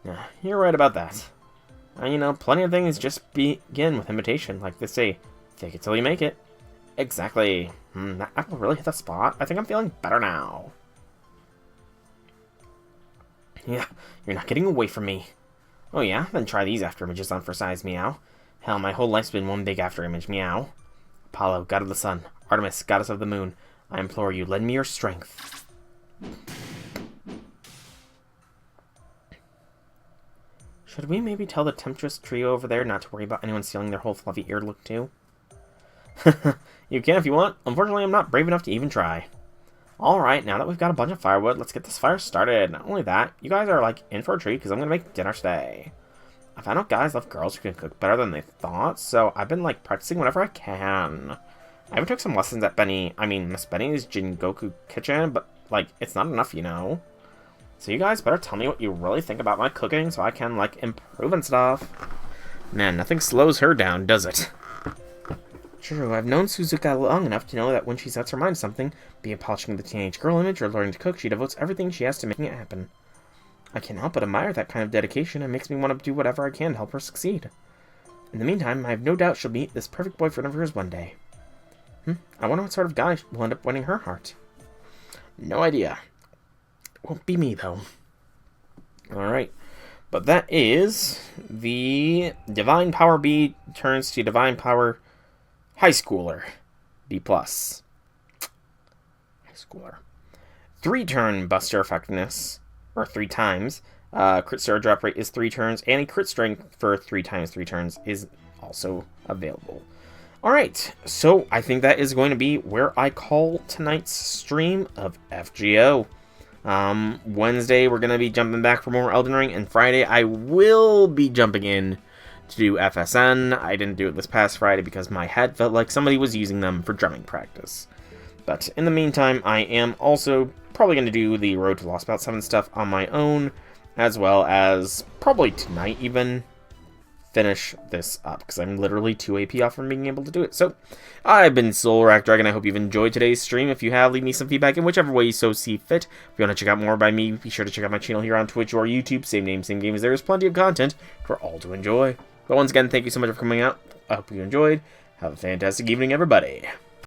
Speaker 1: Yeah, you're right about that. And, you know, plenty of things just begin with imitation, like they say, fake it till you make it. Exactly. That apple really hit the spot. I think I'm feeling better now. Yeah, you're not getting away from me. Oh yeah? Then try these after images on for size, meow. Hell, my whole life's been one big after image, meow. Apollo, god of the sun. Artemis, goddess of the moon. I implore you, lend me your strength. Should we maybe tell the temptress trio over there not to worry about anyone stealing their whole fluffy ear look too? You can if you want. Unfortunately, I'm not brave enough to even try. Alright, now that we've got a bunch of firewood, let's get this fire started. Not only that, you guys are, like, in for a treat because I'm going to make dinner today. I found out guys love girls who can cook better than they thought, so I've been, like, practicing whenever I can. I even took some lessons at Miss Benny's Jingoku kitchen, but, like, it's not enough, you know? So you guys better tell me what you really think about my cooking so I can, like, improve and stuff. Man, nothing slows her down, does it? True, I've known Suzuka long enough to know that when she sets her mind to something, be it polishing the teenage girl image or learning to cook, she devotes everything she has to making it happen. I can't help but admire that kind of dedication and makes me want to do whatever I can to help her succeed. In the meantime, I have no doubt she'll meet this perfect boyfriend of hers one day. I wonder what sort of guy will end up winning her heart. No idea. Won't be me, though. Alright. But that is the Divine Power B turns to Divine Power High Schooler. B+. High Schooler. 3-turn Buster Effectiveness, or 3 times. Crit Star drop rate is 3 turns, and a crit strength for 3 times 3 turns is also available. Alright, so I think that is going to be where I call tonight's stream of FGO. Wednesday, we're going to be jumping back for more Elden Ring, and Friday, I will be jumping in to do FSN. I didn't do it this past Friday because my head felt like somebody was using them for drumming practice. But in the meantime, I am also probably going to do the Road to Lost Belt 7 stuff on my own, as well as probably tonight even finish this up, because I'm literally 2 AP off from being able to do it. So, I've been SoulRackDragon. I hope you've enjoyed today's stream. If you have, leave me some feedback in whichever way you so see fit. If you want to check out more by me, be sure to check out my channel here on Twitch or YouTube. Same name, same game, as there is plenty of content for all to enjoy. But once again, thank you so much for coming out. I hope you enjoyed. Have a fantastic evening, everybody.